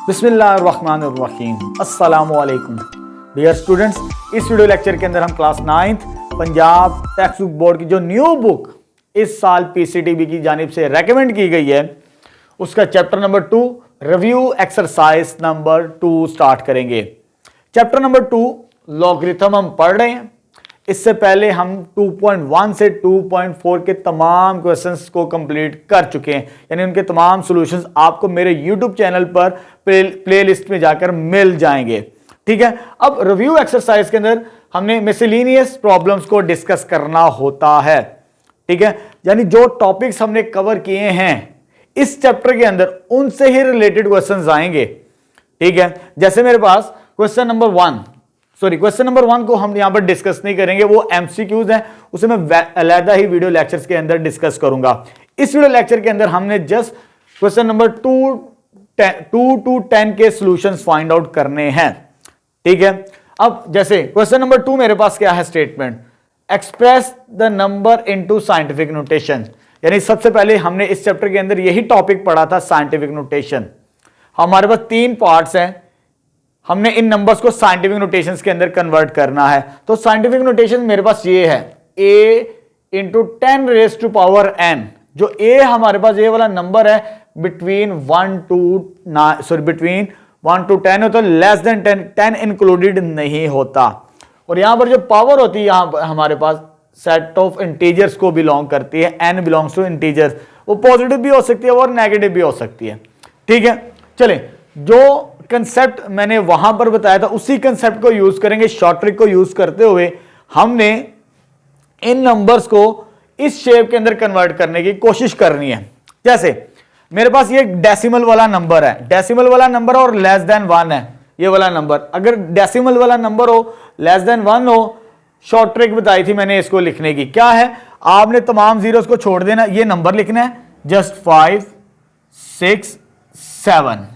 बिस्मिल्लाहिर्रहमानिर्रहीम अस्सलामुअलैकुम dear students. इस वीडियो लेक्चर के अंदर हम class 9th Punjab text book board की जो न्यू बुक इस साल पीसीटीबी की जानिब से रेकमेंड की गई है उसका chapter number 2 review exercise number 2 start करेंगे। चैप्टर नंबर 2 लॉगरिथम हम पढ़ रहे हैं। इससे पहले हम 2.1 से 2.4 के तमाम क्वेश्चंस को कंप्लीट कर चुके हैं, यानी उनके तमाम सॉल्यूशंस आपको मेरे यूट्यूब चैनल पर प्लेलिस्ट में जाकर मिल जाएंगे। ठीक है, अब रिव्यू एक्सरसाइज के अंदर हमने मिसलेनियस प्रॉब्लम्स को डिस्कस करना होता है। ठीक है, यानी जो टॉपिक्स हमने कवर किए हैं इस चैप्टर के अंदर उनसे ही रिलेटेड क्वेश्चंस आएंगे। ठीक है, जैसे मेरे पास क्वेश्चन नंबर 1 को हम यहां पर डिस्कस नहीं करेंगे, वो एमसीक्यूज है, उसे मैं अलग ही वीडियो लेक्चर्स के अंदर डिस्कस करूंगा। इस वीडियो लेक्चर के अंदर हमने जस्ट क्वेश्चन नंबर 2 to 10 के सॉल्यूशंस फाइंड आउट करने हैं। ठीक है, अब जैसे क्वेश्चन नंबर 2 मेरे पास क्या है statement, express the number into scientific notation. यानी सबसे पहले हमने इस चैप्टर के अंदर यही टॉपिक पढ़ा था, साइंटिफिक नोटेशन। हमारे पास 3 पार्ट्स हैं, हमने इन नंबर्स को साइंटिफिक नोटेशंस के अंदर कन्वर्ट करना है। तो साइंटिफिक नोटेशन मेरे पास ये है, a into 10 raise to power n। जो a हमारे पास ये वाला नंबर है बिटवीन 1 to 10 हो तो लेस देन 10 इंक्लूडेड नहीं होता। और यहां पर जो पावर होती है यहां पर हमारे पास सेट ऑफ इंटीजर्स को बिलोंग करती है, n बिलोंग्स टू इंटीजर्स। वो पॉजिटिव भी हो सकती है और नेगेटिव भी हो सकती है। ठीक है, चलें, जो कंसेप्ट मैंने वहां पर बताया था उसी कंसेप्ट को यूज करेंगे। शॉर्ट ट्रिक को यूज करते हुए हमने इन नंबर्स को इस शेप के अंदर कन्वर्ट करने की कोशिश करनी है। जैसे मेरे पास ये डेसिमल वाला नंबर है, डेसिमल वाला नंबर और लेस देन 1 है ये वाला नंबर। अगर डेसिमल वाला नंबर हो, लेस देन 1 हो, शॉर्ट ट्रिक बताई थी मैंने इसको लिखने की। क्या है, आपने तमाम जीरोस को छोड़ देना, ये नंबर लिखना है, जस्ट 5 6 7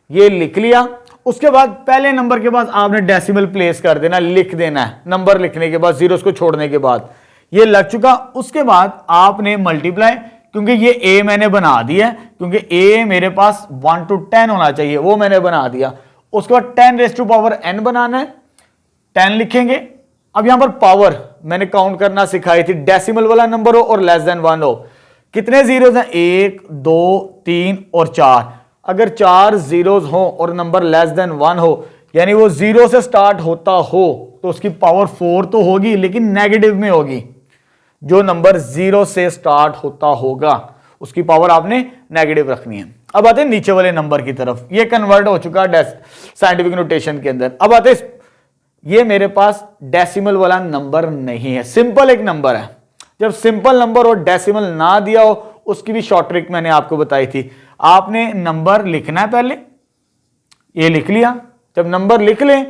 ये लिख लिया। उसके बाद पहले नंबर के बाद आपने डेसिमल प्लेस कर देना, लिख देना है नंबर लिखने के बाद, जीरोस को छोड़ने के बाद। ये लग चुका। उसके बाद आपने मल्टीप्लाई, क्योंकि ये a मैंने बना दिया है, क्योंकि a मेरे पास 1 to 10 होना चाहिए, वो मैंने बना दिया। उसके बाद 10 रेज टू पावर n बनाना है, 10 लिखेंगे। अब यहां पर पावर मैंने काउंट करना सिखाई थी, डेसिमल वाला नंबर हो और लेस देन 1 हो। कितने जीरोस हैं, 1 2 3 और 4। अगर 4 जीरोस हो और नंबर लेस देन 1 हो, यानी वो 0 से स्टार्ट होता हो, तो उसकी पावर 4 तो होगी लेकिन नेगेटिव में होगी। जो नंबर 0 से स्टार्ट होता होगा उसकी पावर आपने नेगेटिव रखनी है। अब आते हैं नीचे वाले नंबर की तरफ। ये कन्वर्ट हो चुका साइंटिफिक नोटेशन के अंदर। अब आते हैं, ये मेरे पास डेसिमल वाला नंबर नहीं है, सिंपल एक नंबर है। जब सिंपल नंबर और डेसिमल ना दिया हो, उसकी भी शॉर्ट ट्रिक मैंने आपको बताई थी। आपने नंबर लिखना है, पहले ये लिख लिया। जब नंबर लिख लें,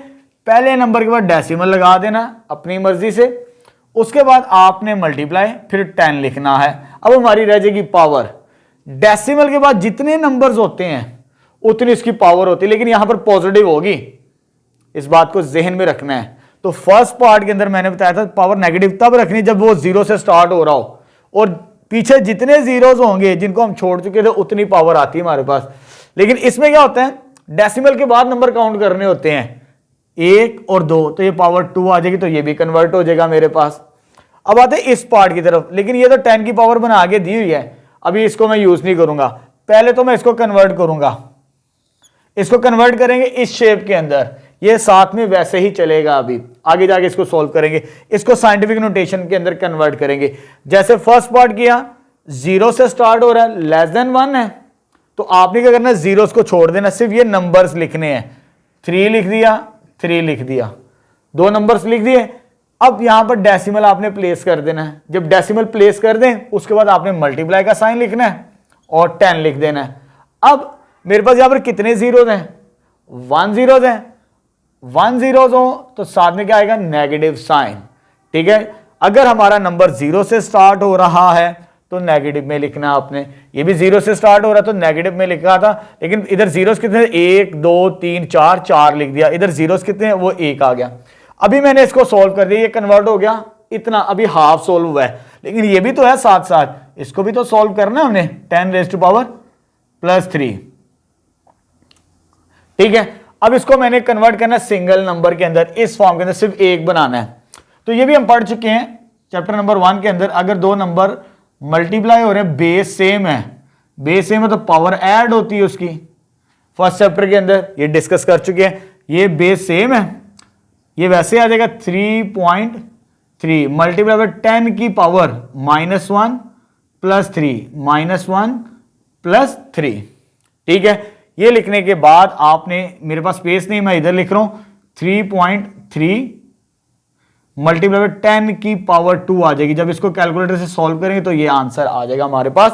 पहले नंबर के बाद डेसिमल लगा देना अपनी मर्जी से। उसके बाद आपने मल्टीप्लाई, फिर 10 लिखना है। अब हमारी रह जाएगी पावर। डेसिमल के बाद जितने नंबर्स होते हैं उतनी इसकी पावर होती है, लेकिन यहां पर पॉजिटिव होगी, इस बात को जहन में रखना है। तो फर्स्ट पार्ट के अंदर मैंने बताया था पावर नेगेटिव तब रखनी जब वो 0 से स्टार्ट हो रहा हो, और पीछे जितने जीरोस होंगे जिनको हम छोड़ चुके थे उतनी पावर आती है हमारे पास। लेकिन इसमें क्या होता है, डेसिमल के बाद नंबर काउंट करने होते हैं, 1 और 2, तो ये पावर 2 आ जाएगी, तो ये भी कन्वर्ट हो जाएगा मेरे पास। अब आते हैं इस पार्ट की तरफ, लेकिन ये तो 10 की पावर बना आगे दी हुई है, अभी इसको मैं यूज नहीं करूंगा। पहले तो मैं इसको कन्वर्ट करूंगा, इसको कन्वर्ट करेंगे इस शेप के अंदर, ये साथ में वैसे ही चलेगा। अभी आगे जाके इसको सॉल्व करेंगे, इसको साइंटिफिक नोटेशन के अंदर कन्वर्ट करेंगे। जैसे फर्स्ट पार्ट किया, 0 से स्टार्ट हो रहा है, लेस देन 1 है, तो आपने क्या करना है, जीरोस को छोड़ देना, सिर्फ ये नंबर्स लिखने हैं। 3 लिख दिया, 3 लिख दिया, 2 नंबर्स लिख दिए। अब यहां पर डेसिमल आपने प्लेस कर देना है। जब डेसिमल प्लेस कर दें, उसके बाद आपने मल्टीप्लाई का साइन लिखना है और 10 लिख देना है। अब मेरे पास यहां पर कितने जीरोस हैं, 1 जीरोस हैं। 1 जीरोस हो तो साथ में क्या आएगा, नेगेटिव साइन। ठीक है, अगर हमारा नंबर 0 से स्टार्ट हो रहा है तो नेगेटिव में लिखना आपने। ये भी 0 से स्टार्ट हो रहा तो नेगेटिव में लिखा था, लेकिन इधर जीरोस कितने, 1 2 3 4 लिख दिया। इधर जीरोस कितने हैं, वो 1 आ गया। अभी मैंने इसको सोल्व कर दिया, ये कन्वर्ट हो गया इतना, अभी हाफ सोल्व हुआ है, लेकिन ये भी तो है साथ साथ, इसको भी तो सोल्व करना हमने। 10 रेज टू पावर +3। ठीक है, अब इसको मैंने कन्वर्ट करना है सिंगल नंबर के अंदर, इस फॉर्म के अंदर सिर्फ एक बनाना है। तो ये भी हम पढ़ चुके हैं चैप्टर नंबर 1 के अंदर, अगर दो नंबर मल्टीप्लाई हो रहे हैं, बेस सेम है, बेस सेम है तो पावर ऐड होती है उसकी, फर्स्ट चैप्टर के अंदर ये डिस्कस कर चुके हैं। ये बेस सेम है, ये वैसे आ जाएगा 3.3 मल्टीप्लाई बाय 10 की पावर -1 + 3 -1 + 3। ठीक है, ये लिखने के बाद आपने, मेरे पास स्पेस नहीं, मैं इधर लिख रहा हूं 3.3 मल्टीप्लाई बाय 10 की पावर 2 आ जाएगी। जब इसको कैलकुलेटर से सॉल्व करेंगे तो ये आंसर आ जाएगा हमारे पास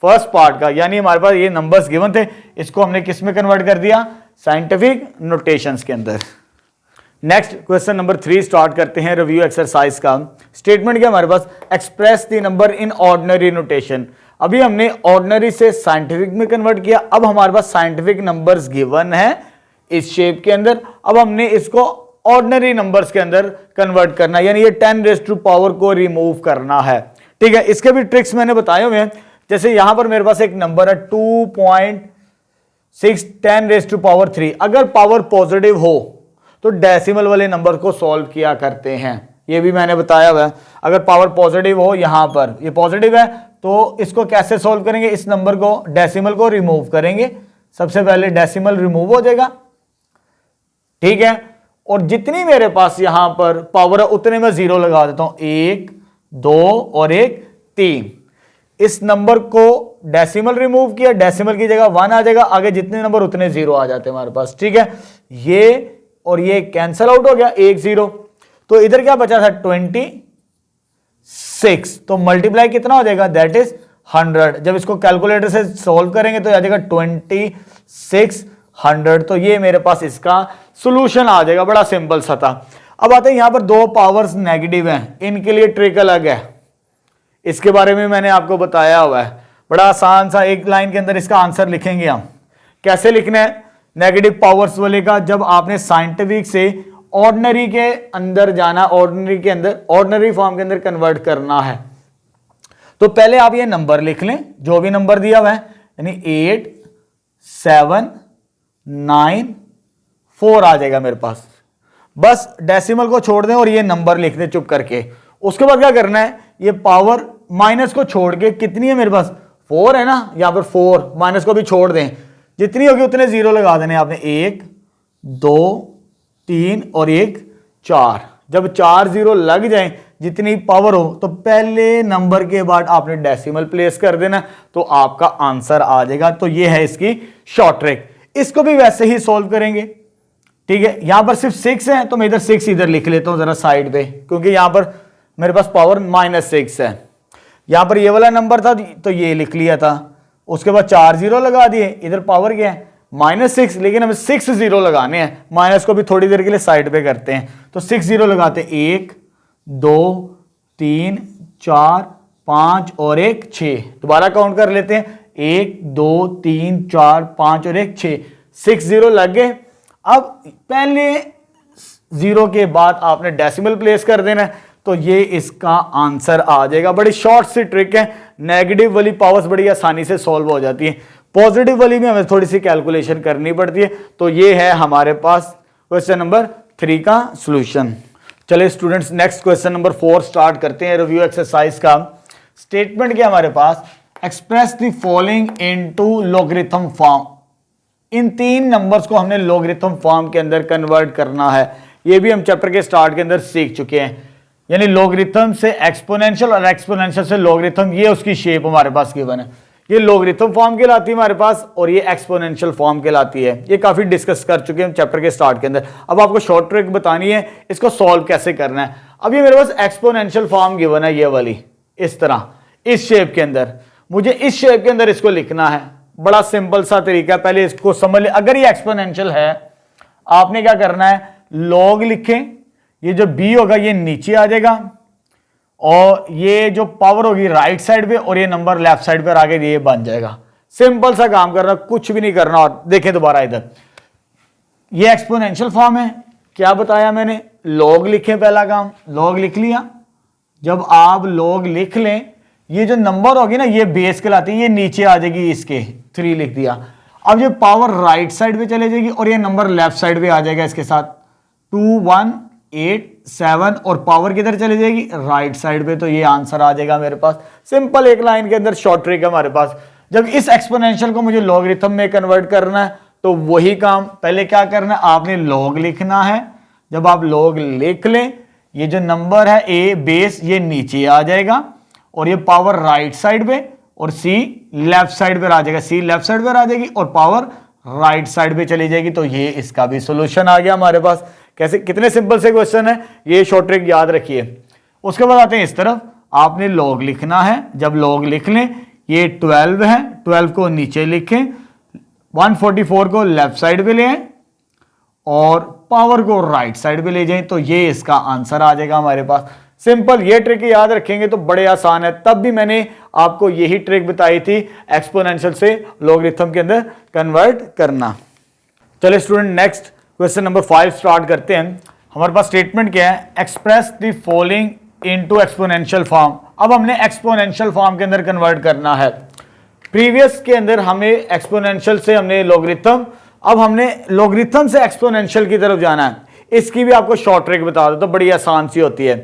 फर्स्ट पार्ट का। यानी हमारे पास ये नंबर्स गिवन थे, इसको हमने किस में कन्वर्ट कर दिया, साइंटिफिक नोटेशंस के अंदर। नेक्स्ट क्वेश्चन नंबर 3 स्टार्ट करते हैं रिव्यू एक्सरसाइज का। स्टेटमेंट क्या हमारे पास, express the number in ordinary notation. अभी हमने ऑर्डिनरी से साइंटिफिक में कन्वर्ट किया, अब हमारे पास साइंटिफिक नंबर्स गिवन है इस शेप के अंदर, अब हमने इसको ऑर्डिनरी नंबर्स के अंदर कन्वर्ट करना है, यानी ये 10⁻⁴ को रिमूव करना है। ठीक है, इसके भी ट्रिक्स मैंने बताए हुए हैं। जैसे यहां पर मेरे पास एक नंबर है 2.6 10⁻3, अगर पावर पॉजिटिव हो तो डेसिमल वाले नंबर को सॉल्व किया करते हैं, ये भी मैंने बताया हुआ है। अगर पावर पॉजिटिव हो, यहां पर ये पॉजिटिव है तो इसको कैसे सॉल्व करेंगे, इस नंबर को डेसिमल को रिमूव करेंगे, सबसे पहले डेसिमल रिमूव हो जाएगा। ठीक है, और जितनी मेरे पास यहां पर पावर है उतने में 0 लगा देता हूं, 1 2 और 1 3। इस नंबर को डेसिमल रिमूव किया, डेसिमल की जगह 1 आ जाएगा, आगे जितने नंबर उतने 0 आ जाते हैं हमारे पास। ठीक है, ये और ये कैंसल आउट हो गया, 1 0, तो इधर क्या बचा था 26, तो मल्टीप्लाई कितना हो जाएगा, दैट इज 100। जब इसको कैलकुलेटर से सॉल्व करेंगे तो आ जाएगा 2600, तो ये मेरे पास इसका सॉल्यूशन आ जाएगा, बड़ा सिंपल सा था। अब आते हैं यहां पर दो पावर्स नेगेटिव हैं, इनके लिए ट्रिक अलग है, इसके बारे में मैंने आपको बताया हुआ है। बड़ा आसान सा, एक लाइन के अंदर इसका आंसर लिखेंगे हम। कैसे लिखना है नेगेटिव पावर्स वाले का, जब आपने साइंटिफिक से ऑर्डिनरी के अंदर जाना, ऑर्डिनरी के अंदर, ऑर्डिनरी फॉर्म के अंदर कन्वर्ट करना है, तो पहले आप ये नंबर लिख लें जो भी नंबर दिया हुआ है, यानी 8 7 9 4 आ जाएगा मेरे पास। बस डेसिमल को छोड़ दें और ये नंबर लिख दें चुप करके। उसके बाद क्या करना है, ये पावर माइनस को छोड़ के, कितनी है मेरे पास 4 है ना, यहां पर 4, माइनस को भी छोड़ दें, जितनी होगी उतने 0 लगा देने आपने, 1 2 3 और 1 4। जब 4 0 लग जाएं, जितनी पावर हो, तो पहले नंबर के बाद आपने डेसिमल प्लेस कर देना, तो आपका आंसर आ जाएगा। तो ये है इसकी शॉर्ट ट्रिक। इसको भी वैसे ही सॉल्व करेंगे। ठीक है, यहां पर सिर्फ 6 है तो मैं इधर 6 इधर लिख लेता हूं जरा साइड पे, क्योंकि यहां पर मेरे पास पावर -6 है। यहां पर ये वाला नंबर था तो ये लिख लिया था, उसके बाद 4 0 लगा दिए, इधर पावर क्या है -6, लेकिन हमें 6 0 लगाने हैं, माइनस को भी थोड़ी देर के लिए साइड पे करते हैं, तो 6 0 लगाते हैं, 1 2 3 4 5 और 1 6। दोबारा काउंट कर लेते हैं, 1 2 3 4 5 और 1 6, 6 0 लग गए। अब पहले 0 के बाद आपने डेसिमल प्लेस कर देना है, तो ये इसका आंसर आ जाएगा। बड़ी शॉर्ट सी ट्रिक है, नेगेटिव वाली पावर्स बड़ी आसानी से सॉल्व हो जाती है, पॉजिटिव वाली में हमें थोड़ी सी कैलकुलेशन करनी पड़ती है। तो ये है हमारे पास क्वेश्चन नंबर 3 का सॉल्यूशन। चलिए students, next question number 4 start करते हैं रिव्यू एक्सरसाइज का। स्टेटमेंट क्या हमारे पास, express the following into logarithm form. इन 3 नंबर्स को हमने लॉगरिथम फॉर्म के अंदर कन्वर्ट करना है। ये भी हम चैप्टर के स्टार्ट के अंदर सीख चुके हैं, यानी लॉगरिथम से एक्सपोनेंशियल और एक्सपोनेंशियल से लॉगरिथम, ये उसकी शेप हमारे पास गिवन है। ये लॉगरिथम फॉर्म कहलाती है हमारे पास, और ये एक्सपोनेंशियल फॉर्म कहलाती है। ये काफी डिस्कस कर चुके हैं चैप्टर के स्टार्ट के अंदर। अब आपको शॉर्ट ट्रिक बतानी है, इसको सॉल्व कैसे करना है। अब ये मेरे पास एक्सपोनेंशियल फॉर्म गिवन है, ये वाली इस तरह, इस शेप के अंदर। मुझे इस शेप के अंदर इसको लिखना है, बड़ा सिंपल सा तरीका है, पहले इसको समझ ले। अगर ये एक्सपोनेंशियल है, आपने क्या करना है, लॉग लिखें, ये जो b होगा ये नीचे आ जाएगा, और ये जो पावर होगी राइट साइड पे, और ये नंबर लेफ्ट साइड पर आगे ये बन जाएगा। सिंपल सा काम करना, कुछ भी नहीं करना। और देखें दोबारा इधर, ये एक्सपोनेंशियल फॉर्म है, क्या बताया मैंने, लॉग लिखें, पहला काम लॉग लिख लिया। जब आप लॉग लिख लें, ये जो नंबर होगी ना, ये बेस कहलाती है, ये नीचे आ जाएगी इसके, 3 लिख दिया। अब ये पावर राइट साइड पे चले जाएगी और ये नंबर लेफ्ट साइड पे आ जाएगा इसके साथ 2187 और पावर किधर चली जाएगी राइट साइड पे, तो ये आंसर आ जाएगा मेरे पास। सिंपल एक लाइन के अंदर शॉर्ट ट्रिक है हमारे पास। जब इस एक्सपोनेंशियल को मुझे लॉगरिथम में कन्वर्ट करना है तो वही काम पहले क्या करना है, आपने लॉग लिखना है। जब आप लॉग लिख लें, ये जो नंबर है ए बेस ये नीचे आ जाएगा और ये पावर राइट साइड पे और सी लेफ्ट साइड पे आ जाएगा, सी लेफ्ट साइड पे आ जाएगी और पावर राइट साइड पे चली जाएगी। तो ये इसका भी सॉल्यूशन आ गया हमारे पास। कैसे, कितने सिंपल से क्वेश्चन है, ये शॉर्ट ट्रिक याद रखिए। उसके बाद आते हैं इस तरफ, आपने लॉग लिखना है। जब लॉग लिख लें, ये 12 है, 12 को नीचे लिखें, 144 को लेफ्ट साइड पे ले आए और पावर को राइट साइड पे ले जाएं, तो ये इसका आंसर आ जाएगा हमारे पास। सिंपल, ये ट्रिक याद रखेंगे तो बड़े आसान है। तब भी मैंने आपको यही ट्रिक बताई थी एक्सपोनेंशियल से लॉगरिथम के अंदर कन्वर्ट करना। चलिए student, next question number 5 start करते हैं। हमारे पास स्टेटमेंट क्या है, express the following into exponential form. अब हमने एक्सपोनेंशियल फॉर्म के अंदर कन्वर्ट करना है। प्रीवियस के अंदर हमें एक्सपोनेंशियल से हमने लॉगरिथम, अब हमने लॉगरिथम से एक्सपोनेंशियल की तरफ जाना है। इसकी भी आपको शॉर्ट ट्रिक बता दो तो बड़ी आसान सी होती है,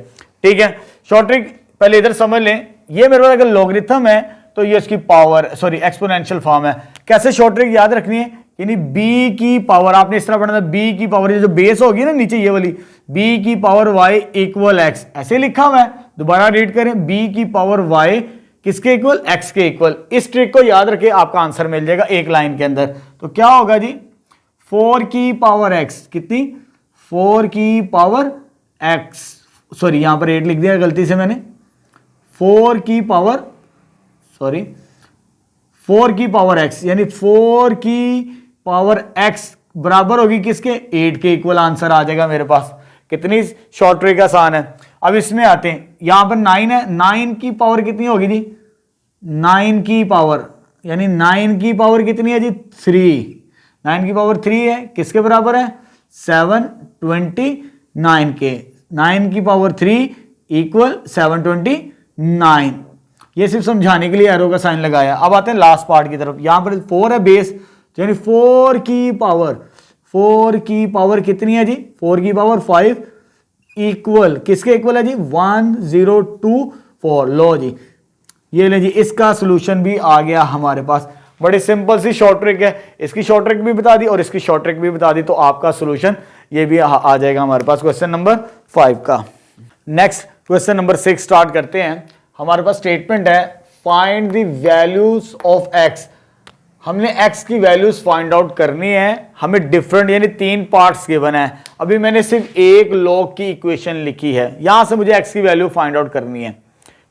ठीक है। शॉर्ट ट्रिक पहले इधर समझ लें, ये मेरे पास अगर लॉगरिथम है तो ये इसकी पावर, सॉरी एक्सपोनेंशियल फॉर्म है। कैसे शॉर्ट ट्रिक याद रखनी है, यानी b की पावर, आपने इस तरह पढ़ना था, b की पावर, ये जो बेस होगी ना नीचे ये वाली, b की पावर y इक्वल x, ऐसे लिखा हुआ है। दोबारा रीड करें, b की पावर y किसके इक्वल, x के इक्वल। इस ट्रिक को याद रखें, आपका आंसर मिल जाएगा एक लाइन के अंदर। तो क्या होगा जी, 4 की पावर x, कितनी, 4 की पावर x, सॉरी यहां पर 8 लिख दिया गलती से मैंने, 4 की पावर, सॉरी 4 की पावर x, यानी 4 की पावर x बराबर होगी किसके, 8 के इक्वल आंसर आ जाएगा मेरे पास। कितनी शॉर्ट ट्रिक आसान है। अब इसमें आते हैं, यहां पर 9 है, 9 की पावर कितनी होगी जी, 9 की पावर, यानी 9 की पावर कितनी है जी, 3, 9 की पावर 3 है, किसके बराबर है, 729 के। 9 की पावर 3 इक्वल 729। ये सिर्फ समझाने के लिए एरो का साइन लगाया। अब आते हैं लास्ट पार्ट की तरफ। यहां पर 4 है बेस, यानी 4 की पावर कितनी है जी, 4 की पावर 5 इक्वल किसके इक्वल है जी, 1024। लो जी, ये ले जी, इसका सॉल्यूशन भी आ गया हमारे पास। बड़ी सिंपल सी शॉर्ट ट्रिक है, इसकी शॉर्ट ट्रिक भी बता दी और इसकी शॉर्ट ट्रिक भी बता दी, तो आपका सॉल्यूशन ये भी आ जाएगा हमारे पास क्वेश्चन नंबर 5 का। नेक्स्ट क्वेश्चन नंबर 6 स्टार्ट करते हैं। हमारे पास स्टेटमेंट है, find the values of x। हमने x की वैल्यूज फाइंड आउट करनी है। हमें डिफरेंट यानी 3 पार्ट्स गिवन है। अभी मैंने सिर्फ एक लॉग की इक्वेशन लिखी है, यहां से मुझे x की वैल्यू फाइंड आउट करनी है,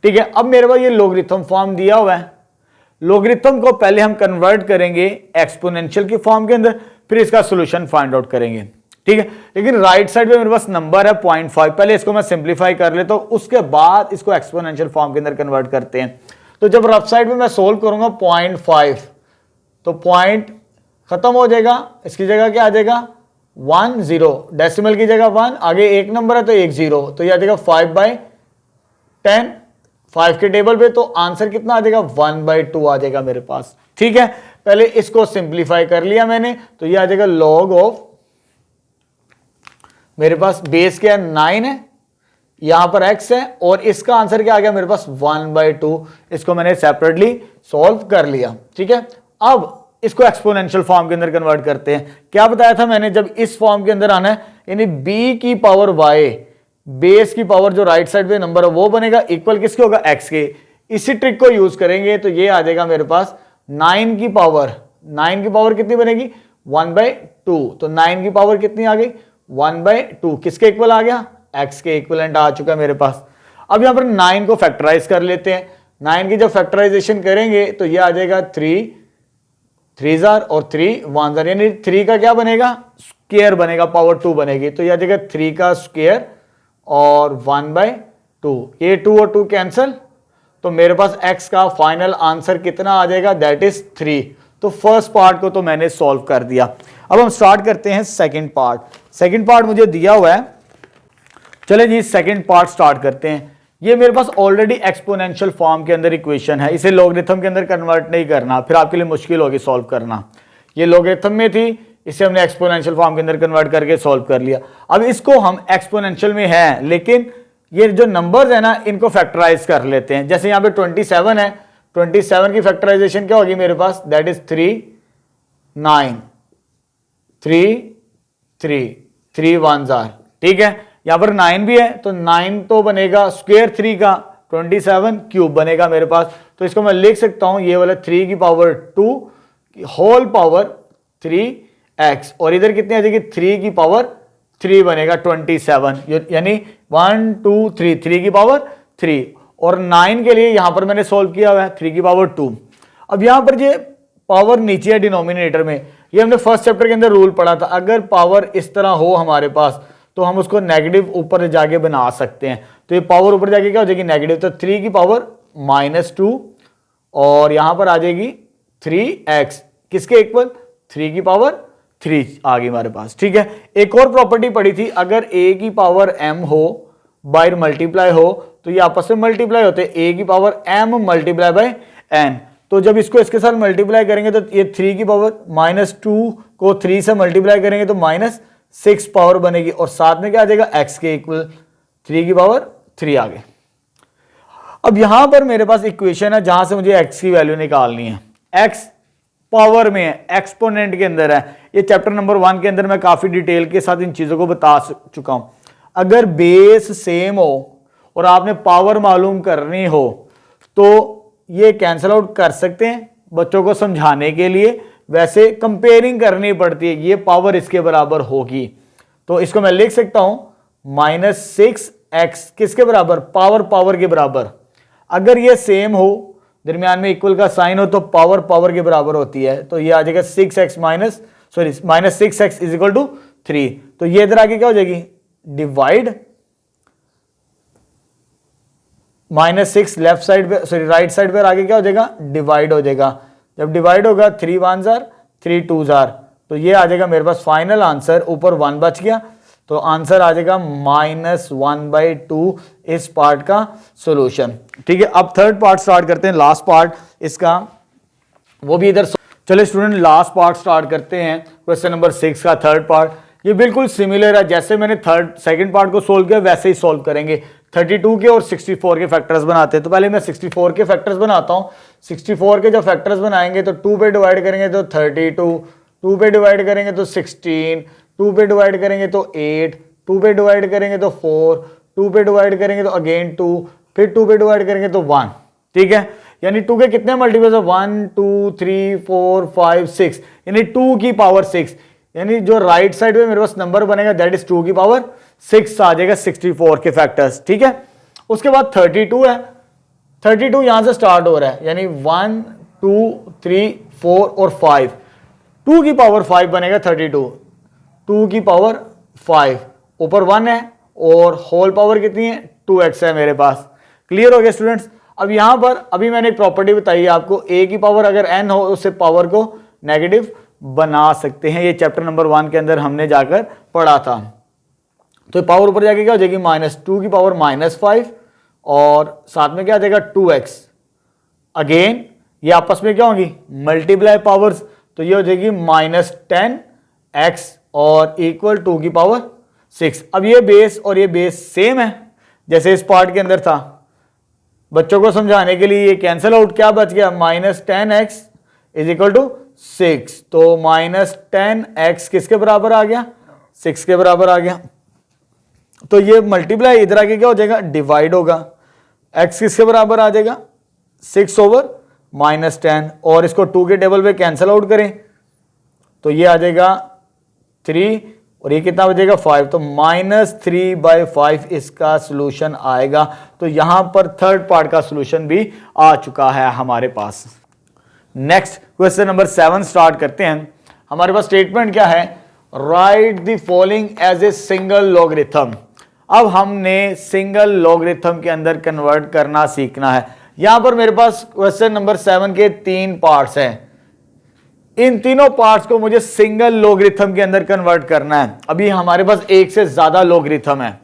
ठीक है। अब मेरे पास ये लॉगरिथम फॉर्म दिया हुआ है। लॉगरिथम को पहले हम कन्वर्ट करेंगे एक्सपोनेंशियल के फॉर्म के अंदर, फिर इसका सॉल्यूशन फाइंड आउट करेंगे, ठीक है। लेकिन राइट साइड पे मेरे पास नंबर है 0.5, पहले इसको मैं सिंप्लीफाई कर लेता हूं, उसके बाद इसको एक्सपोनेंशियल फॉर्म के अंदर कन्वर्ट करते हैं। तो जब रफ साइड पे मैं सोल्व करूंगा 0.5, तो पॉइंट खत्म हो जाएगा, इसकी जगह क्या आ जाएगा 1 0, डेसिमल की जगह 1, आगे एक नंबर है तो 1 0, तो यह आ जाएगा 5/10, 5 के टेबल पे, तो आंसर कितना आ जाएगा 1/2 आ जाएगा मेरे पास, ठीक है। पहले इसको सिंप्लीफाई कर लिया मैंने, तो यह आ जाएगा लॉग ऑफ, मेरे पास बेस क्या 9 है, यहां पर x है और इसका आंसर क्या आ गया मेरे पास 1/2। इसको मैंने सेपरेटली सॉल्व कर लिया, ठीक है। अब इसको एक्सपोनेंशियल फॉर्म के अंदर कन्वर्ट करते हैं। क्या बताया था मैंने, जब इस फॉर्म के अंदर आना है, यानी b की पावर y, बेस की पावर जो राइट साइड पे नंबर है वो बनेगा इक्वल किसके होगा, x के। इसी ट्रिक को यूज करेंगे तो ये आ जाएगा मेरे पास 9 की पावर कितनी बनेगी 1/2, तो 9 की पावर कितनी आ गई 1/2, किसके इक्वल आ गया, x के इक्विवेलेंट आ चुका है मेरे पास। अब यहां पर 9 को फैक्टराइज कर लेते हैं। 9 की जब फैक्टराइजेशन करेंगे तो ये आ जाएगा 3 3s और 3 1s, यानी 3 का क्या बनेगा, स्क्वायर बनेगा, पावर 2 बनेगी, तो ये आ जाएगा 3 का स्क्वायर और 1/2। ये 2 और 2 कैंसल, तो मेरे पास x का फाइनल आंसर कितना आ जाएगा, दैट इज 3। तो फर्स्ट पार्ट को तो मैंने सॉल्व कर दिया। अब हम स्टार्ट करते हैं सेकंड पार्ट। सेकंड पार्ट मुझे दिया हुआ है, चले जी सेकंड पार्ट स्टार्ट करते हैं। ये मेरे पास ऑलरेडी एक्सपोनेंशियल फॉर्म के अंदर इक्वेशन है, इसे लॉगरिथम के अंदर कन्वर्ट नहीं करना, फिर आपके लिए मुश्किल होगी सॉल्व करना। ये लॉगरिथम में थी, इसे हमने एक्सपोनेंशियल फॉर्म के अंदर कन्वर्ट करके सॉल्व कर लिया। अब इसको हम एक्सपोनेंशियल में है, लेकिन ये जो नंबर्स है ना इनको फैक्टराइज कर लेते हैं। जैसे यहाँ पे 27 है, 27 की फैक्टराइजेशन क्या होगी मेरे पास, दैट इज 3 9 3 3 3 1 जार, ठीक है। यहां पर 9 भी है तो 9 तो बनेगा स्क्वायर 3 का, 27 क्यूब बनेगा मेरे पास। तो इसको मैं लिख सकता हूं ये वाला 3 की पावर 2 होल पावर 3x, और इधर कितनी आ जाएगी 3 की पावर 3 बनेगा 27, यानी 1 2 3 3 की पावर 3, और 9 के लिए यहां पर मैंने सोल्व किया हुआ है 3 की पावर 2। अब यहां पर ये पावर नीचे है डिनोमिनेटर में, ये हमने फर्स्ट चैप्टर के अंदर रूल पढ़ा था, अगर पावर इस तरह हो हमारे पास तो हम उसको नेगेटिव ऊपर जाके बना सकते हैं। तो ये पावर ऊपर जाके क्या हो जाएगी नेगेटिव, तो 3 की पावर -2 और यहां पर आ जाएगी 3x, किसके इक्वल 3 की पावर 3 आ गई हमारे पास, ठीक है। एक और प्रॉपर्टी पड़ी थी, अगर a की पावर m हो बाय मल्टीप्लाई हो तो ये आपस में मल्टीप्लाई होते हैं, a की power m multiply by n। तो जब इसको इसके साथ मल्टीप्लाई करेंगे तो ये 3 की पावर -2 को 3 से मल्टीप्लाई करेंगे तो -6 पावर बनेगी, और साथ में क्या आ जाएगा x के इक्वल 3 की पावर 3 आ गए। अब यहां पर मेरे पास इक्वेशन है जहां से मुझे x की वैल्यू निकालनी है, x पावर में है, एक्सपोनेंट के अंदर है। ये चैप्टर नंबर 1 के अंदर मैं काफी डिटेल के साथ इन चीजों को बता चुका हूं। अगर बेस सेम हो और आपने पावर मालूम करनी हो तो ये कैंसिल आउट कर सकते हैं बच्चों को समझाने के लिए, वैसे कंपेयरिंग करनी पड़ती है, ये पावर इसके बराबर होगी। तो इसको मैं लिख सकता हूं -6x किसके बराबर, पावर के बराबर। अगर ये सेम हो, दरमियान में इक्वल का साइन हो, तो पावर के बराबर होती है, तो ये आ जाएगा -6x इज इक्वल टू 3। तो ये इधर आगे क्या हो जाएगी डिवाइड, -6 लेफ्ट साइड पे सॉरी राइट साइड पे आगे क्या हो जाएगा डिवाइड हो जाएगा। जब डिवाइड होगा 3 1 जार 3 2 जार, तो ये आ जाएगा मेरे पास फाइनल आंसर, ऊपर 1 बच गया तो आंसर आ जाएगा -1/2 इस पार्ट का सॉल्यूशन, ठीक है। अब थर्ड पार्ट स्टार्ट करते हैं, लास्ट पार्ट इसका, वो भी इधर। चलिए स्टूडेंट लास्ट पार्ट स्टार्ट करते हैं, क्वेश्चन नंबर 6 का थर्ड पार्ट। ये बिल्कुल सिमिलर है, जैसे मैंने सेकंड पार्ट को सोल्व किया वैसे ही सोल्व करेंगे। 32 के और 64 के फैक्टर्स बनाते हैं, तो पहले मैं 64 के फैक्टर्स बनाता हूं। 64 के जो फैक्टर्स बनाएंगे तो 2 पे डिवाइड करेंगे तो 32, 2 पे डिवाइड करेंगे तो 16, 2 पे डिवाइड करेंगे तो 8, 2 पे डिवाइड करेंगे तो 4, 2 पे डिवाइड करेंगे तो अगेन 2, फिर 2 पे डिवाइड करेंगे तो 1, ठीक है। यानी 2 के कितने मल्टीपल्स है 1 2 3 4 5 6, यानी 2 की पावर 6, यानी जो राइट साइड में मेरे पास नंबर बनेगा दैट इज 2 की पावर 6 आ जाएगा 64 के फैक्टर्स, ठीक है। उसके बाद 32 है, 32 यहां से स्टार्ट हो रहा है, यानी 1 2 3 4 और 5, 2 की पावर 5 बनेगा 32, 2 की पावर 5, ऊपर 1 है और होल पावर कितनी है 2x है मेरे पास। क्लियर हो गया स्टूडेंट्स। अब यहां पर अभी मैंने एक प्रॉपर्टी बताई है आपको, a की पावर अगर n हो उससे पावर को नेगेटिव बना सकते हैं, ये चैप्टर नंबर 1 के अंदर हमने जाकर पढ़ा था। तो पावर ऊपर जाके क्या हो जाएगी -2 की पावर -5 और साथ में क्या आ जाएगा 2x, अगेन ये आपस में क्या होंगी मल्टीप्लाई पावर्स, तो ये हो जाएगी -10x और इक्वल 2 की पावर 6। अब ये बेस और ये बेस सेम है जैसे इस पार्ट के अंदर था, बच्चों को समझाने के लिए ये कैंसिल आउट, क्या बच गया -10x इज इक्वल टू 6, तो -10x किसके बराबर आ गया 6 के बराबर आ गया। तो ये मल्टीप्लाई इधर आके क्या हो जाएगा डिवाइड होगा, x किसके बराबर आ जाएगा 6/-10, और इसको 2 के टेबल पे कैंसिल आउट करें तो ये आ जाएगा 3 और ये कितना बचेगा 5, तो -3/5 इसका सॉल्यूशन आएगा। तो यहां पर थर्ड पार्ट का सॉल्यूशन भी आ चुका है हमारे पास। नेक्स्ट क्वेश्चन नंबर 7 स्टार्ट करते हैं। हमारे पास स्टेटमेंट क्या है, write the following as a single logarithm. अब हमने सिंगल लॉगरिथम के अंदर कन्वर्ट करना सीखना है। यहां पर मेरे पास क्वेश्चन नंबर 7 के 3 पार्ट्स हैं, इन तीनों पार्ट्स को मुझे सिंगल लॉगरिथम के अंदर कन्वर्ट करना है। अभी हमारे पास एक से ज्यादा लॉगरिथम है,